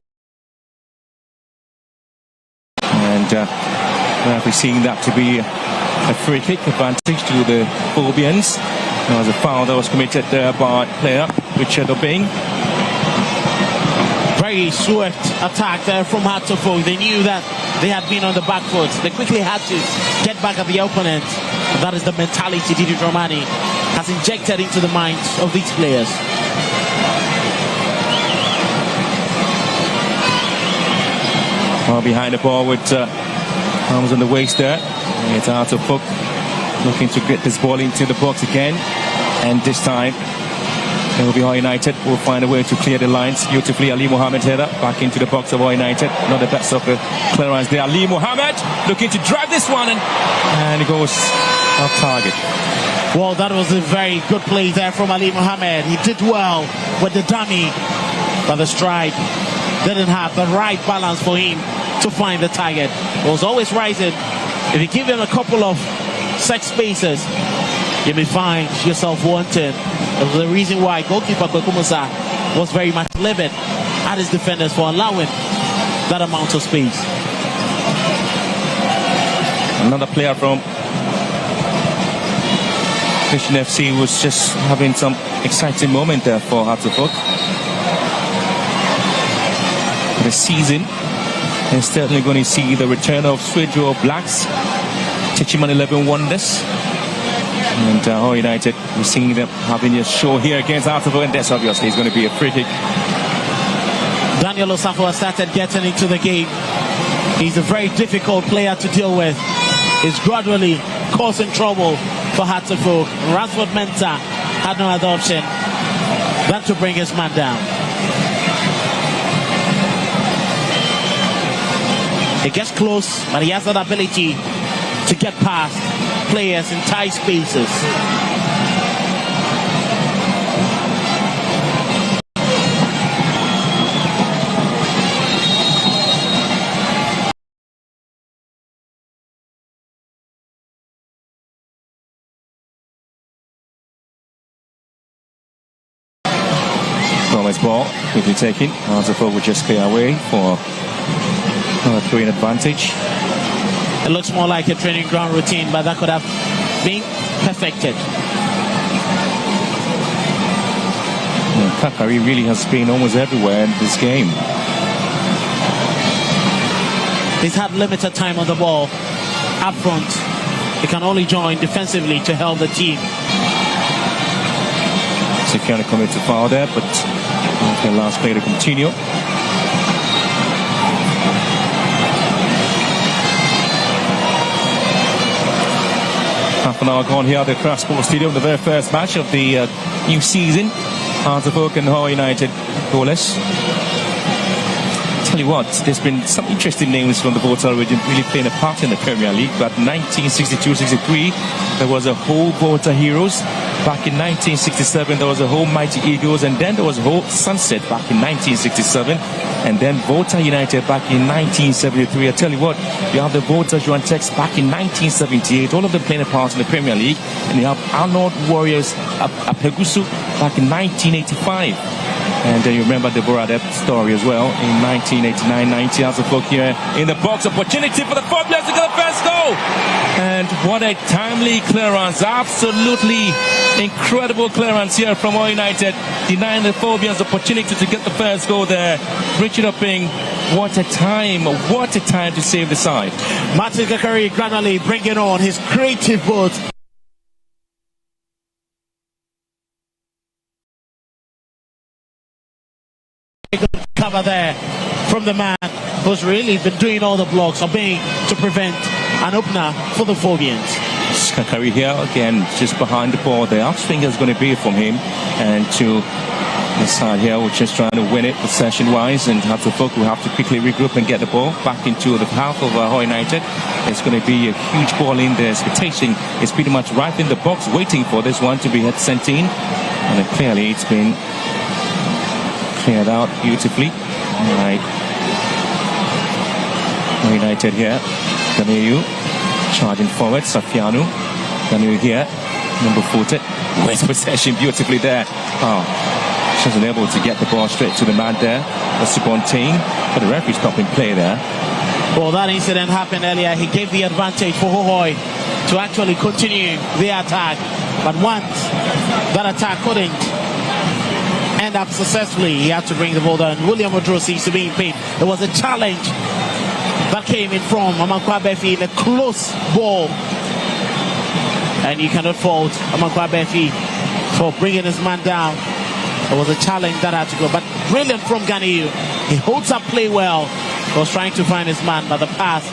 And we're seeing that to be A free kick advantage to the Phobians. There was a foul that was committed there by player Richard Obeng. Very swift attack there from Hartlepool. They knew that they had been on the back foot. They quickly had to get back at the opponent. That is the mentality Didi Dramani has injected into the minds of these players. Well, behind the ball with arms on the waist there. It's Hartlepool looking to get this ball into the box again. And this time, Hohoe United will find a way to clear the lines beautifully. Ali Mohammed header back into the box of Hohoe United. Not the best of the clearance there. Ali Mohammed looking to drive this one, and it goes off target. Well, that was a very good play there from Ali Mohammed. He did well with the dummy, but the strike didn't have the right balance for him to find the target. It was always rising. If you give him a couple of set spaces, you may find yourself wanted. That was the reason why goalkeeper Kwekumusa was very much livid at his defenders for allowing that amount of space. Another player from Christian FC was just having some exciting moment there for Hartlepool. The season is certainly going to see the return of Swejo Blacks, Chichiman 11 Wonders. And Hohoe United, we're seeing them having a show here against Hartlepool, and that's obviously is going to be a free kick. Daniel Osafo has started getting into the game. He's a very difficult player to deal with. He's gradually causing trouble for Hartlepool. Ransford Mensah had no other option than to bring his man down. He gets close, but he has that ability to get past players in tight spaces. Gomez ball quickly taken. Hartlepool would just clear away for a three-in advantage. It looks more like a training ground routine, but that could have been perfected. Kakari really has been almost everywhere in this game. He's had limited time on the ball up front. He can only join defensively to help the team. Sikiano commits a foul there, but the last play to continue. Half an hour gone here at the Craft Sports Stadium, the very first match of the new season. Hartlepool and Hohoe United goalless. Tell you what, there's been some interesting names from the Volta region really playing a part in the Premier League. But 1962-63, there was a whole Volta Heroes. Back in 1967, there was a whole Mighty Eagles, and then there was a whole Sunset back in 1967, and then Volta United back in 1973. I tell you what, you have the Volta Juantex back in 1978, all of them playing a part in the Premier League, and you have Arnold Warriors Apegusu back in 1985. And you remember the Boradep story as well in 1989-90. Hartlepool here in the box, opportunity for the Phobians to get the first goal. And what a timely clearance, absolutely incredible clearance here from Hohoe United, denying the Phobians opportunity to get the first goal there. Richard Oping, what a time to save the side. Martin Kakari gradually bringing on his creative boat. Good cover there from the man who's really been doing all the blocks, obeying to prevent an opener for the Phobians. Kakari here again, just behind the ball. The upswing is going to be from him, and to the side here, we're just trying to win it possession wise, and Hartlepool will have to quickly regroup and get the ball back into the half of Hohoe United. It's going to be a huge ball in there. Expectation is pretty much right in the box, waiting for this one to be sent in, and clearly it's been cleared out beautifully. All right, Hohoe United here. Daniel charging forward. Safiano. Daniel here, number 40. Wins possession beautifully there. She wasn't able to get the ball straight to the man there. That's Subontain, but the referee stopping play there. Well, that incident happened earlier. He gave the advantage for Hohoe to actually continue the attack. But once that attack couldn't end up successfully, he had to bring the ball down. William Odro seems to be in pain. There was a challenge that came in from Amankwa Befi in a close ball. And you cannot fault Amankwa Befi for bringing his man down. There was a challenge that had to go. But brilliant from Ganiyu. He holds up play well. He was trying to find his man, but the pass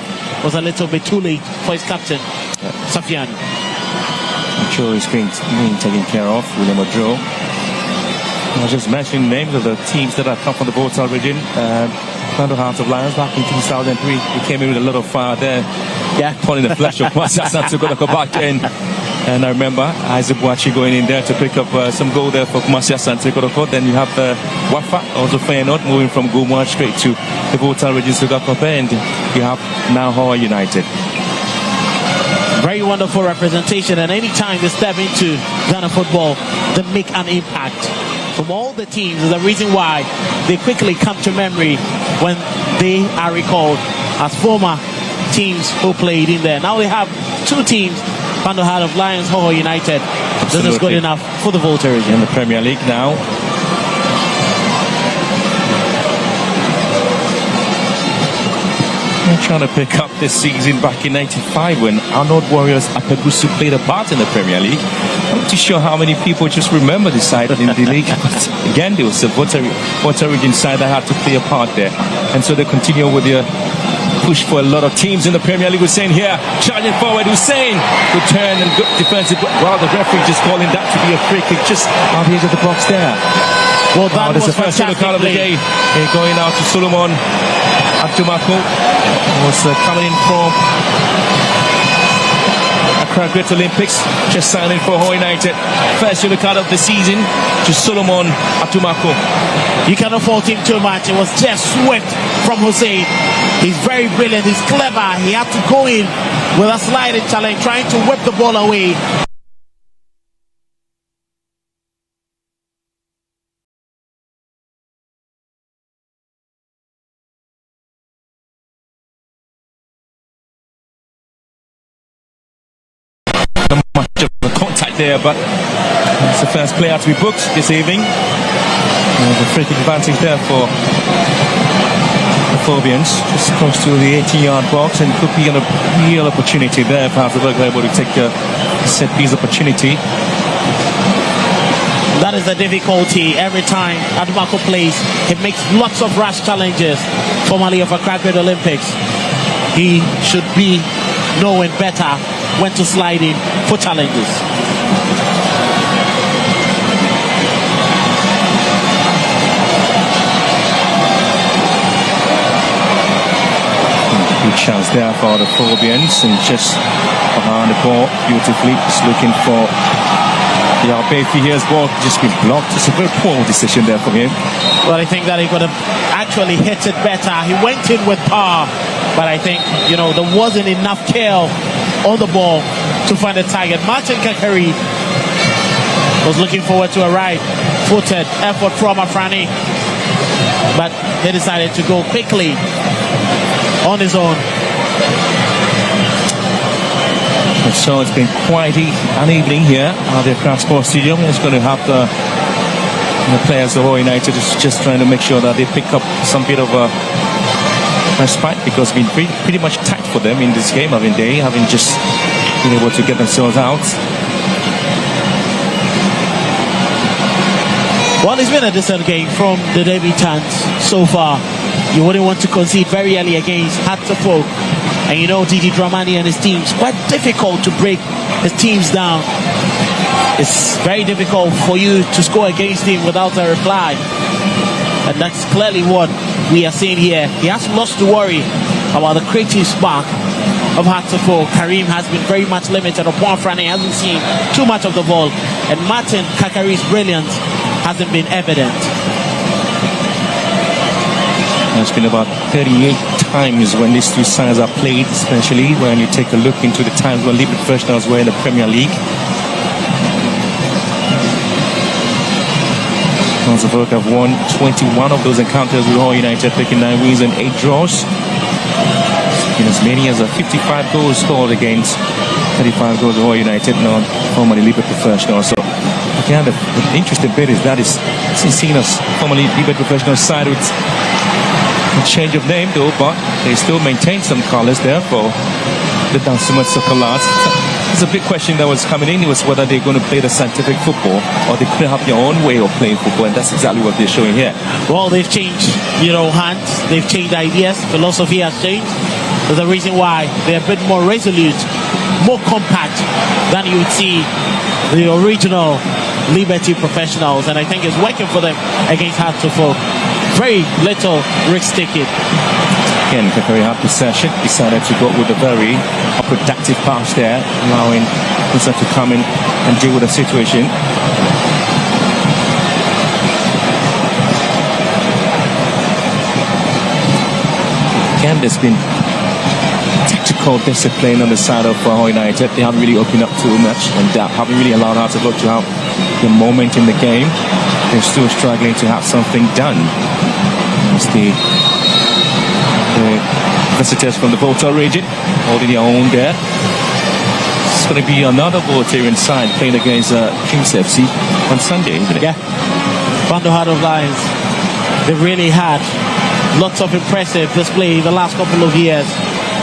was a little bit too late for his captain, Safian. Odro is being taken care of, William Odro. I was just mentioning names of the teams that have come from the Volta region. Orlando Hearts of Lions back in 2003. He came in with a lot of fire there. Yeah, pulling the flesh of Masasa to go back in. And I remember Isaac Boachi going in there to pick up some goal there for Masasa and Sekodoko. Then you have the Wafa, also Feyenoord, moving from Gumwa straight to the Volta region to Gakope. And you have now Hohoe United. Very wonderful representation, and anytime they step into Ghana football, they make an impact. From all the teams, the reason why they quickly come to memory when they are recalled as former teams who played in there. Now they have two teams, Orlando Hearts of Lions, Hohoe United. This is good enough for the Volta region. In the Premier League now. They're trying to pick up this season back in '95 when Arnold Warriors Apegusu played a part in the Premier League. I'm not too sure how many people just remember the side in the league. But again, there was a Volta region side that had to play a part there. And so they continue with their push for a lot of teams in the Premier League. Hussein here, charging forward. Hussein, good turn and good defensive. Wow, the referee just calling that to be a free kick just on the edge of the box there. Well, that was the first yellow card of the day. Going out to Solomon Abdumako. Was coming in from Accra Great Olympics, just signing for Hohoe United. First yellow card of the season to Solomon Abdumako. You cannot fault him too much. It was just swift from Hussein. He's very brilliant. He's clever. He had to go in with a sliding challenge, trying to whip the ball away. Much of the contact there, but it's the first player to be booked this evening. The free kick advantage there for the Phobians, just close to the 18-yard box, and could be a real opportunity there for Hasselberg able to take a set piece opportunity. That is the difficulty every time Adumako plays. He makes lots of rash challenges, formerly of Accra Great Olympics. He should be knowing better when to slide in for challenges. Good chance there for the Phobians, and just behind the ball beautifully, just looking for the Albefi. Here's ball just been blocked. It's a very poor decision there for him. Well, I think that he could have actually hit it better. He went in with power, but I think, there wasn't enough care on the ball to find a target. Martin Kakari was looking forward to a right-footed effort from Afrani, but he decided to go quickly on his own. And so it's been quite an evening here at the Accra Sports Stadium. It's going to have the players of Hohoe United just trying to make sure that they pick up some bit of a respite, because it's been pretty much tight for them in this game. They haven't just been able to get themselves out. Well, it's been a decent game from the debutants so far. You wouldn't want to concede very early against Hatterfolk. And Didi Dramani and his teams, quite difficult to break his teams down. It's very difficult for you to score against him without a reply. And that's clearly what we are seeing here. He has lots to worry about the creative spark of Hatterfolk. Karim has been very much limited. Upon Frane hasn't seen too much of the ball. And Martin Kakari's brilliance hasn't been evident. It's been about 38 times when these two sides are played, especially when you take a look into the times when league professionals were in the Premier League. Hatterfolk have won 21 of those encounters with Hohoe United, taking 9 wins and 8 draws. In as many as 55 goals scored against 35 goals for United, not formerly Liverpool professional. So again, the interesting bit is that is Cincinnati's formerly Liverpool professional side with a change of name though, but they still maintain some colours there for the Dansumat Soccer lads. There's a big question that was coming in, was whether they're going to play the scientific football or they could have their own way of playing football, and that's exactly what they're showing here. Well, they've changed, hands, they've changed ideas, philosophy has changed. There's a reason why they're a bit more resolute, more compact than you would see the original Liberty professionals, and I think it's working for them against Hearts of Oak. Very little risk taking. Again, a very hard possession. Decided to go with a very productive pass there, allowing Musa to come in and deal with the situation. Again, there's been tactical discipline on the side of Hohoe United. They haven't really opened up too much and haven't really allowed Hearts of Oak to have the moment in the game. They're still struggling to have something done. It's the visitors from the Volta region holding their own there. It's going to be another Voltarian side playing against Kings FC on Sunday, isn't it? Yeah. Bando Heart of Lions, they've really had lots of impressive display in the last couple of years.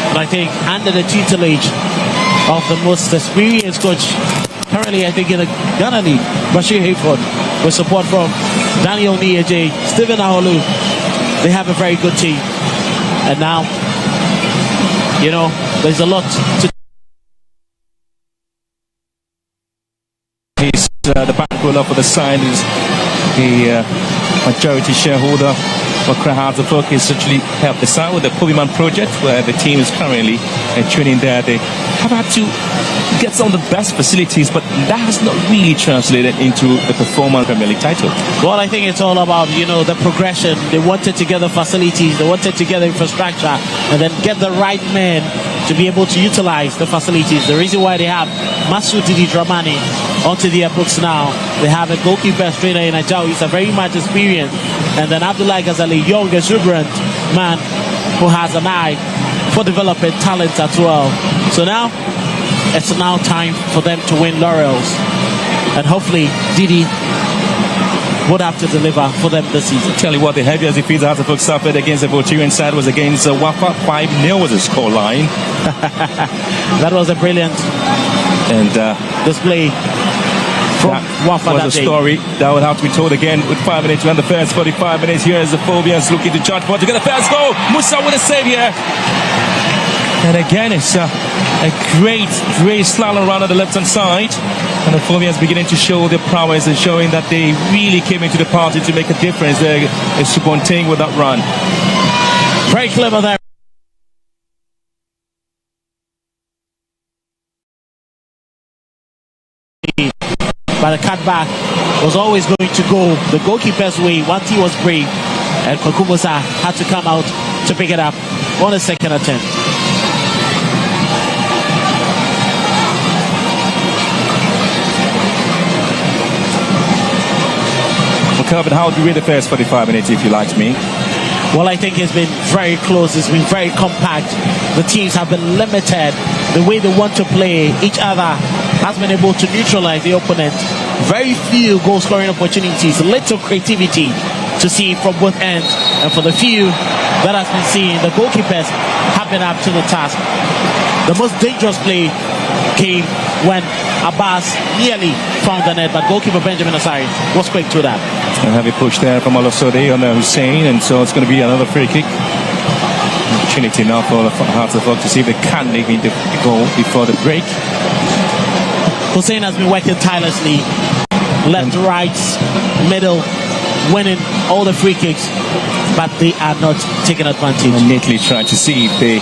And I think under the tutelage of the most experienced coach currently, I think, in the Ghana League, Bashir Hayford, with support from Daniel Niaje, Stephen Aholu, they have a very good team. And now, there's a lot to. He's the bankroller for the side is the majority shareholder. Hearts of Oak essentially helped the side with the Pubiman project, where the team is currently training there. They have had to get some of the best facilities, but that has not really translated into the performance Premier League title. Well, I think it's all about, the progression. They wanted to get the facilities, they wanted to get the infrastructure, and then get the right men to be able to utilize the facilities. The reason why they have Masoud Didi Dramani onto their books now, they have a goalkeeper trainer in Ajao. He's a very much experienced, and then Abdullah Ghazali, young, exuberant man who has an eye for developing talent as well. So now, it's now time for them to win laurels, and hopefully Didi would have to deliver for them this season. Tell you what, the heaviest defeat Hearts of Oak suffered against the Voltarian side was against Wafa. 5-0 was the score line. That was a brilliant display from Wafa. That was a story that would have to be told again with 5 minutes to end the first 45 minutes. Here is the Phobians looking to charge for to get the first goal. Musa with a save here. And again, it's a great slalom run on the left-hand side. And the Phobians beginning to show their prowess and showing that they really came into the party to make a difference. They're Subonting with that run. Very clever there. But the cutback was always going to go the goalkeeper's way once he was brave. And Kokumusa had to come out to pick it up on a second attempt. Kelvin, how do you read the first 45 minutes, if you like me? Well, I think it's been very close. It's been very compact. The teams have been limited. The way they want to play each other has been able to neutralize the opponent. Very few goal-scoring opportunities. Little creativity to see from both ends. And for the few that has been seen, the goalkeepers have been up to the task. The most dangerous play came when Abbas nearly found the net, but goalkeeper Benjamin Osari was quick to that. A heavy push there from Olosode on Hussein, and so it's going to be another free kick. Opportunity now for the Hearts of Oak to see if they can make the goal before the break. Hussein has been working tirelessly, left, right, middle, winning all the free kicks, but they are not taking advantage. And neatly trying to see if they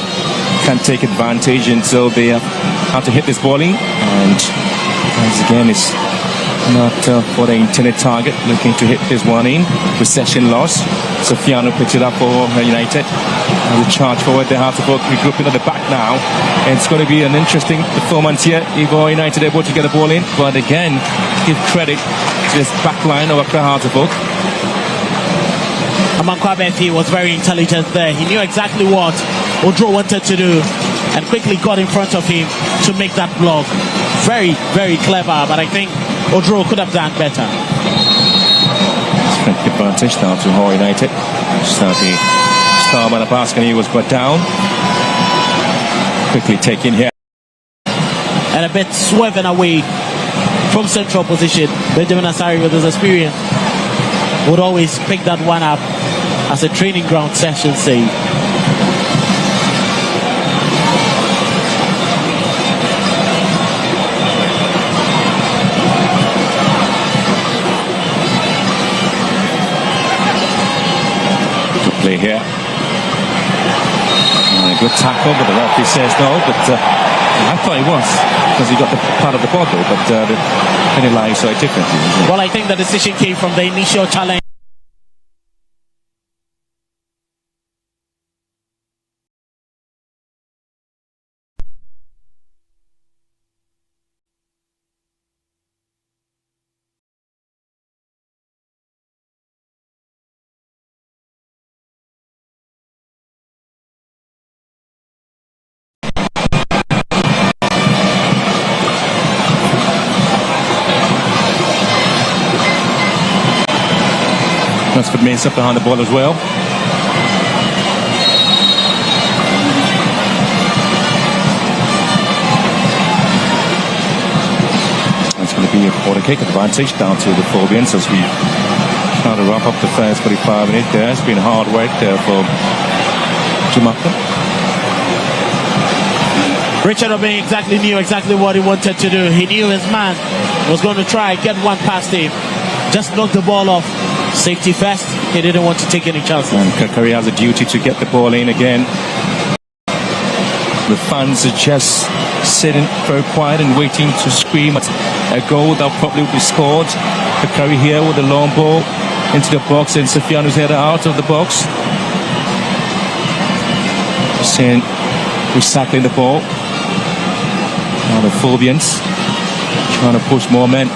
can take advantage, and so they have to hit this ball in, and once again it's not for the intended target, looking to hit this one in. Possession loss. Sofiano picks it up for United. And the charge forward, the Hearts of Oak regrouping at the back now. And it's going to be an interesting performance here. Igor United able to get the ball in, but again, give credit to this back line of Accra Hearts of Oak. Amankwa Befi was very intelligent there. He knew exactly what Odro wanted to do. and quickly got in front of him to make that block. Very, very clever, but I think Odro could have done better. Strength advantage now to Hohoe United. The star man of Baskani was brought down. Quickly taken here. And a bit swerving away from central position. Benjamin Asari, with his experience, would always pick that one up as a training ground session save. Good play here. Good tackle, but the referee says no. But I thought he was, because he got the part of the ball, but the penny line saw it differently. Well, I think the decision came from the initial challenge. Ransford Mensah behind the ball as well. It's going to be a quarter kick advantage down to the Phobians as we try to wrap up the first 45 minutes there. It's been hard work there for Jamaica. Richard Obey knew exactly what he wanted to do. He knew his man was going to try get one past him. Just knock the ball off. Safety first. He didn't want to take any chances. And Kakari has a duty to get the ball in again. The fans are just sitting very quiet and waiting to scream at a goal that probably will be scored. Kakari here with the long ball into the box, and Sofianu's headed out of the box. Saying recycling the ball. Now the Phobians trying to push more men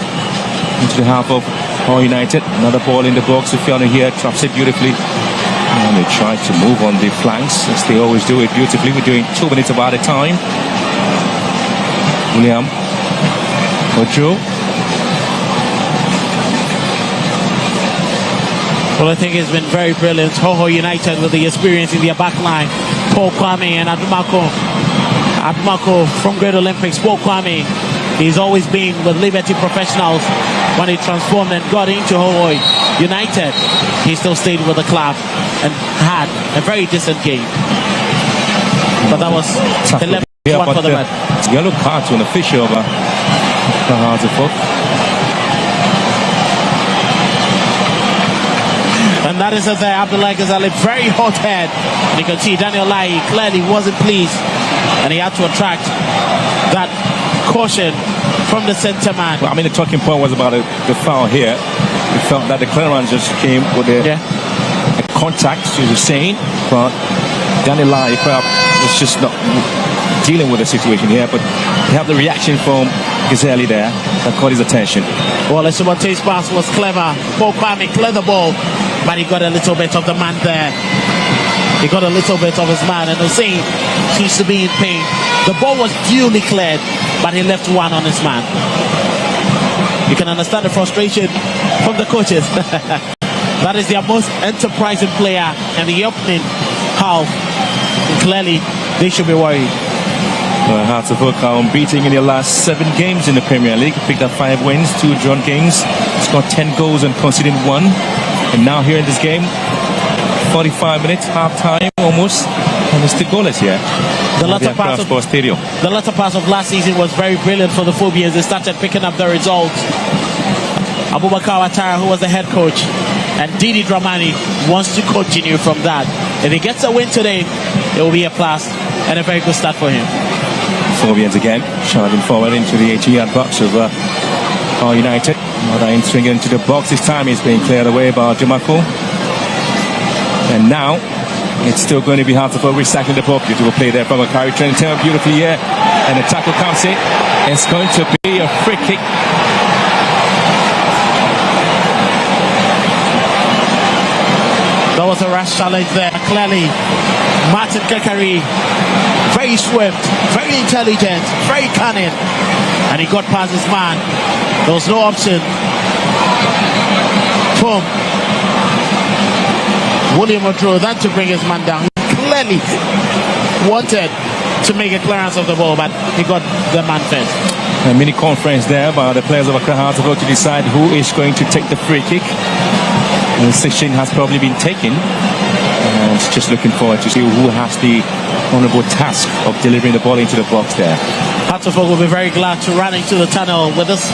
into the half of Hohoe United. Another ball in the box. Sofianu here traps it beautifully. And they try to move on the flanks, as they always do it beautifully. We're doing 2 minutes about a time. William Ojo. Well, I think it's been very brilliant. Hohoe United with the experience in their back line. Paul Kwame and Adumako. Adumako from Great Olympics. Paul Kwame, he's always been with Liberty Professionals. When he transformed and got into Hohoe United, he still stayed with the club and had a very decent game. But that was the 11th one for the match. Yellow card to an official over Hohoe. And that is as Abdullah Ghazali, very hot head. And you can see Daniel Lai clearly wasn't pleased, and he had to attract that caution from the centre man. Well, I mean, the talking point was about the foul here. We felt that the clearance just came with a contact, as you were saying, but Daniel Lai was just not dealing with the situation here. But you have the reaction from Ghazali there that caught his attention. Well, the Sumonte's pass was clever. Paul Kwame cleared the ball, but he got a little bit of the man there. He got a little bit of his man, and Hussein seems to be in pain. The ball was duly cleared, but he left one on his man. You can understand the frustration from the coaches. That is their most enterprising player in the opening half. And clearly, they should be worried. Hearts of Oak are unbeaten in their last 7 games in the Premier League. Picked up 5 wins, 2 drawn games. Scored 10 goals and conceded 1. And now here in this game, 45 minutes, half-time almost, and it's still goalless here. The latter part of last season was very brilliant for the Phobians. They started picking up the results. Abubakar Ouattara, who was the head coach, and Didi Dramani wants to continue from that. If he gets a win today, it will be a plus and a very good start for him. Phobians again, charging forward into the 18-yard box of Hohoe United. Madain swinging into the box. This time he's being cleared away by Jamako. And now it's still going to be hard to recycling the ball. Beautiful play there from Akari, trying to turn beautifully here. And the tackle comes in. It's going to be a free kick. That was a rash challenge there. Clearly, Martin Kakari very swift, very intelligent, very cunning, and he got past his man. There was no option. Boom. William Odro then to bring his man down. He clearly wanted to make a clearance of the ball, but he got the man first. A mini conference there by the players of Accra Hearts to decide who is going to take the free kick. The decision has probably been taken, and just looking forward to see who has the honourable task of delivering the ball into the box there. Hearts will be very glad to run into the tunnel with this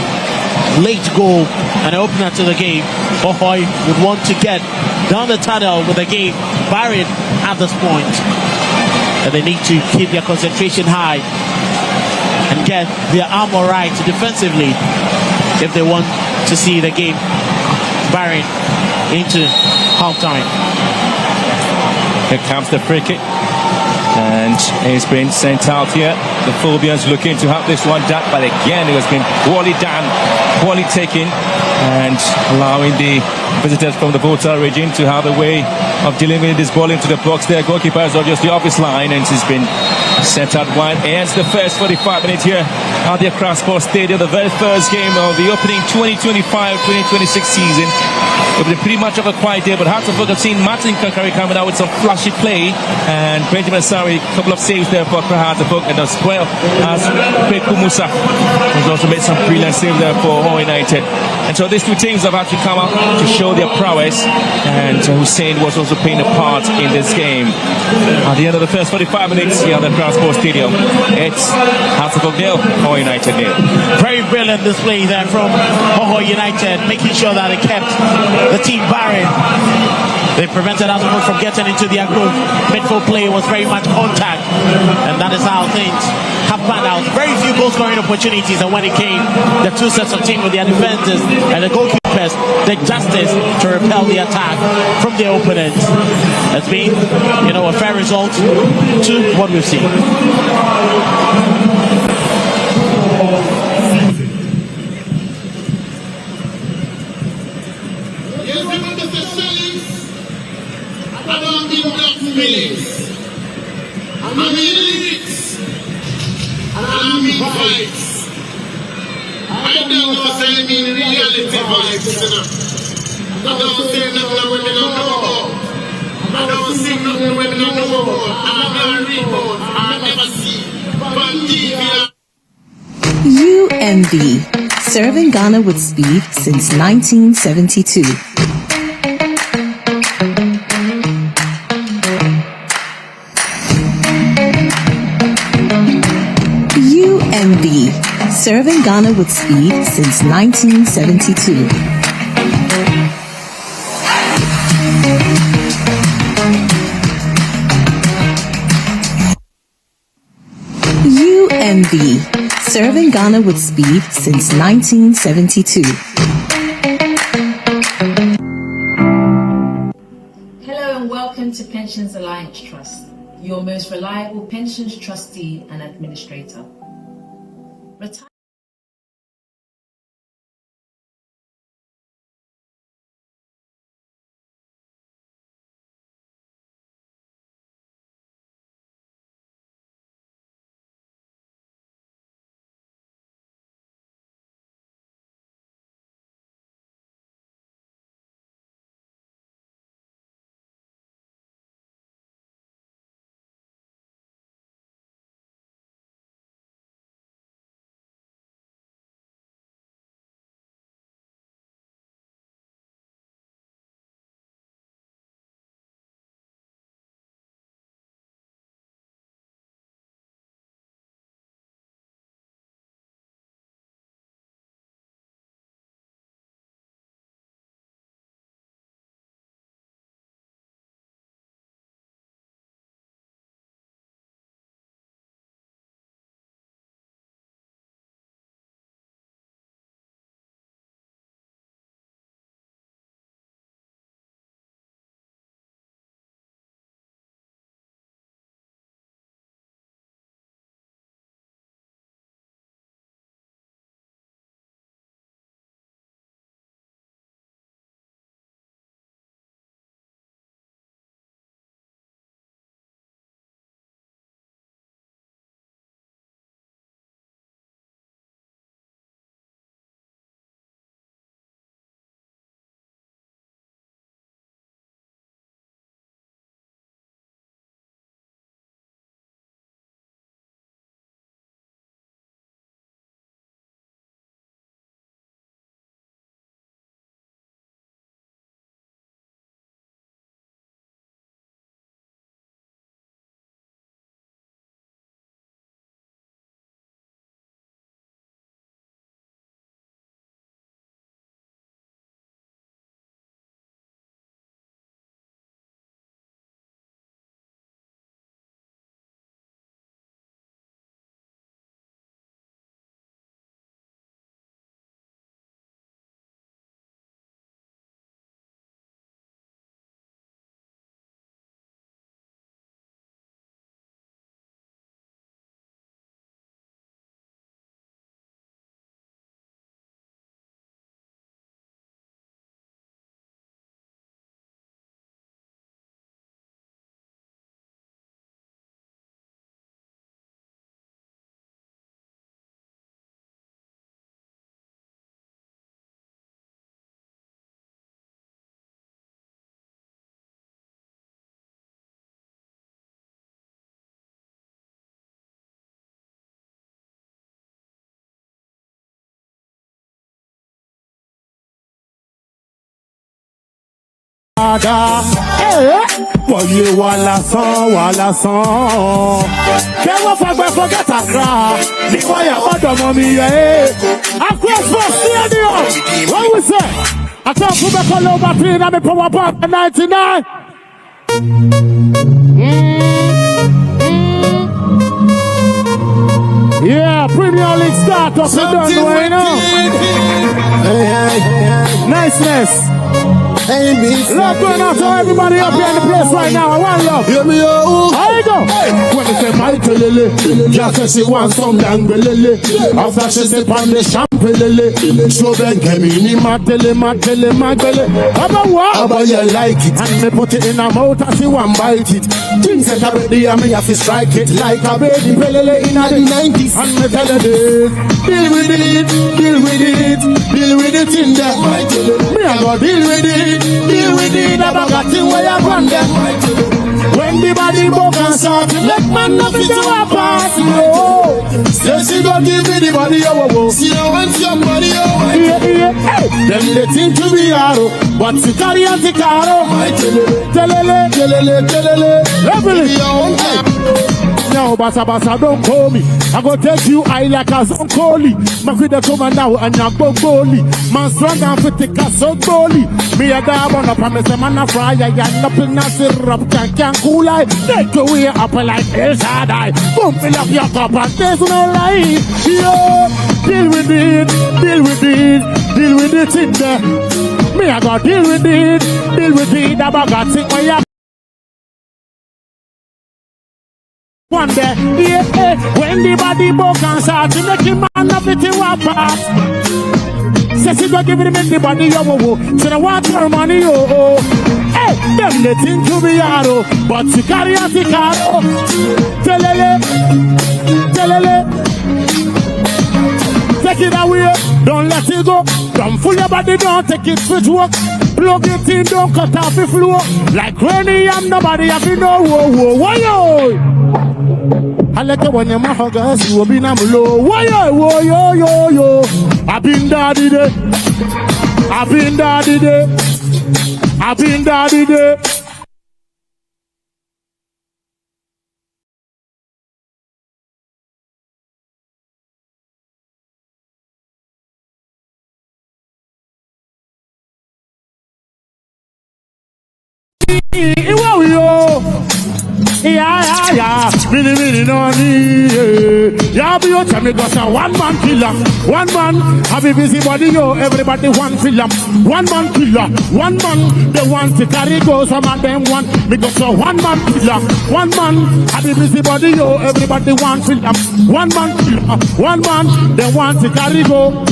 late goal and opener to the game. Hohoe would want to get down the tunnel with the game buried at this point. And they need to keep their concentration high and get their armor right defensively if they want to see the game buried into half-time. Here comes the free kick, and it's been sent out here. The Phobians looking to have this one done, but again it has been poorly done, poorly taken, and allowing the visitors from the Volta region to have a way of delivering this ball into the box there. Goalkeeper is obviously off his line, and it's been sent out wide. Ends the first 45 minutes here at the Accra Sports Stadium, the very first game of the opening 2025-2026 season. It was pretty much of a quiet day, but Hearts of Oak have seen Martin Kankari coming out with some flashy play, and Benjamin Sari, a couple of saves there for Accra Hearts of Oak, and as well as Kweku Musa, who's also made some brilliant saves there for Hohoe United. And so these two teams have had to come out to show their prowess, and Hussein was also playing a part in this game. At the end of the first 45 minutes here at the Accra Sports Stadium, it's Hearts of Oak nil, Hohoe United nil. Very brilliant display there from Hohoe United, making sure that they kept the team buried. They prevented Hearts of Oak from getting into their group. Midfield play was very much contact, and that is how things have panned out. Very few goal scoring opportunities, and when it came, the two sets of teams with their defenders and the goalkeepers did justice to repel the attack from their opponents. It's been, a fair result to what we've seen. I don't know say I mean reality vibes, I don't say nothing when they don't know about. I don't say nothing when they don't know about. I don't read about. I never see. But TV. UMB, serving Ghana with speed since 1972. UMB, serving Ghana with speed since 1972. UMB, serving Ghana with speed since 1972. Hello and welcome to Pensions Alliance Trust, your most reliable pensions trustee and administrator. Retire dada. Boye wala son. Kewa forget Accra. The wire bottom of me, across for stadium. What we say? I thought we back all over 3 and the power part 99. Yeah, Premier League start up and done right now. Niceness. Love going out to everybody up here in the place right now. I want love. Hear me out. Here you go. When they say my telele, just say she wants some danglele. After she say pan the champelele, so then came in my tele. About what? About you like it. And me put it in her mouth and she want bite it. Things that are ready and me have to strike it like a baby pelele in the 90s. And me tell her this, deal with it in there. Me I go deal with it. Deal with it, I'm got to where you run them. When the body broke and start to let man know it to a party, say she gon' give me the body, she don't want your body, Them they think to be arrow, but she carry on the caro. Telele, now, basa, don't call me. I go take you high like a zonkoli. My kid come now and you go goalie. Man strong and fit the castle goalie. Me a dab on up and me say man a fry. I got nothing a syrup can cool I. Take away up like El Shaddai. Boom, fill up your cup and there's no lie. Yo, deal with it in there. Me I go deal with it. I got it where you one day, when the body broke and start to make him man of it to a pass. Says he don't give it the body, so the water money, Hey, them they think to be arrow, but she carry out the car. Telele. Take it away, don't let it go. Don't fool your body, don't take it switch work. Plug it in, don't cut off the flow. Like rainy, I'm nobody, I feel no whoa. I like it when your mahogany, you will be number low. Whoa, yo. I've been daddy day. Yeah. Really, no need. Yeah, be your time, because a one-man killer. One man, have a busy body, everybody one film. One-man killer. One man, they want to carry go, some of them want, because a one-man killer. One man, have a busy body, everybody one film. One-man killer. One man, they want to carry go.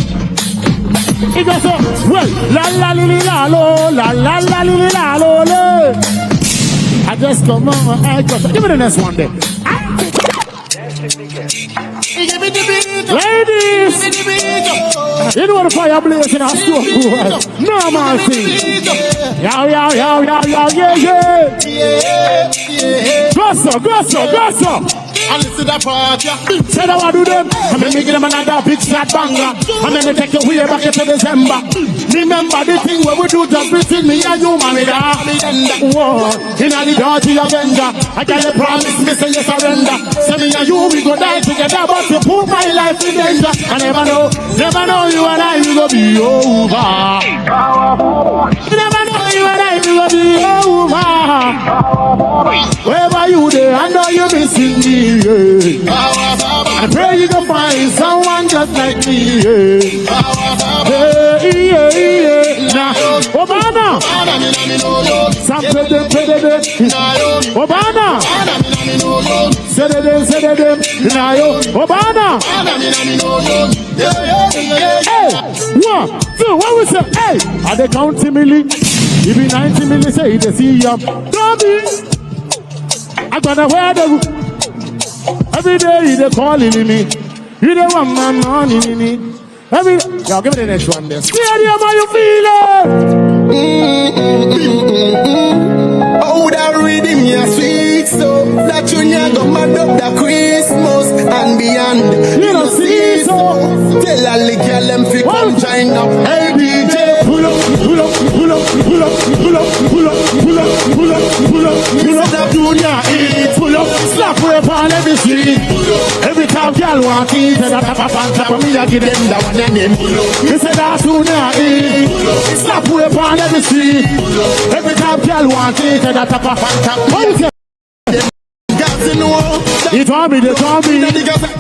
It goes so, well, la I just come on, give me the next one day. Ladies, you know the fire blazing in our store. Normal thing. Yeah. Go so. And listen to the part, Say that what do them. I'm making them another big fat banger. I'm gonna take you way back into December. Remember the thing where we do just between me and you, man. Whoa, in the dirty agenda. I got a promise, me say you surrender. Say me and you, we go die together, but you put my life in danger. I never know you and I will go be over. You never know you and I will go be over. Wherever you there, I know you missing me. I pray you can find someone just like me. Now, Obama, Obama, say them, Obama. Hey, 1, 2, what we say? Hey, are they counting milli? If be 90 milli, say they see ya. Don't be. I gotta wear the. Every day they calling me. You don't want my money in me. Y'all give me the next one there. Stadium, how you feeling? Oh, that rhythm, yeah, sweet so that you never mad up the Christmas and beyond. You don't see so. Tell a lick, them fi come join up. Hey DJ, pull up. pull up, pull up, pull up, pull up, pull up, pull up, pull up, pull up. That junior eat, pull up, slap way upon every street. Every time girl walk in, say that top on top of me, I give them that one and them. They say that junior eat, slap way upon every street. Every time girl walk in, say that top on top. It want me, they want me.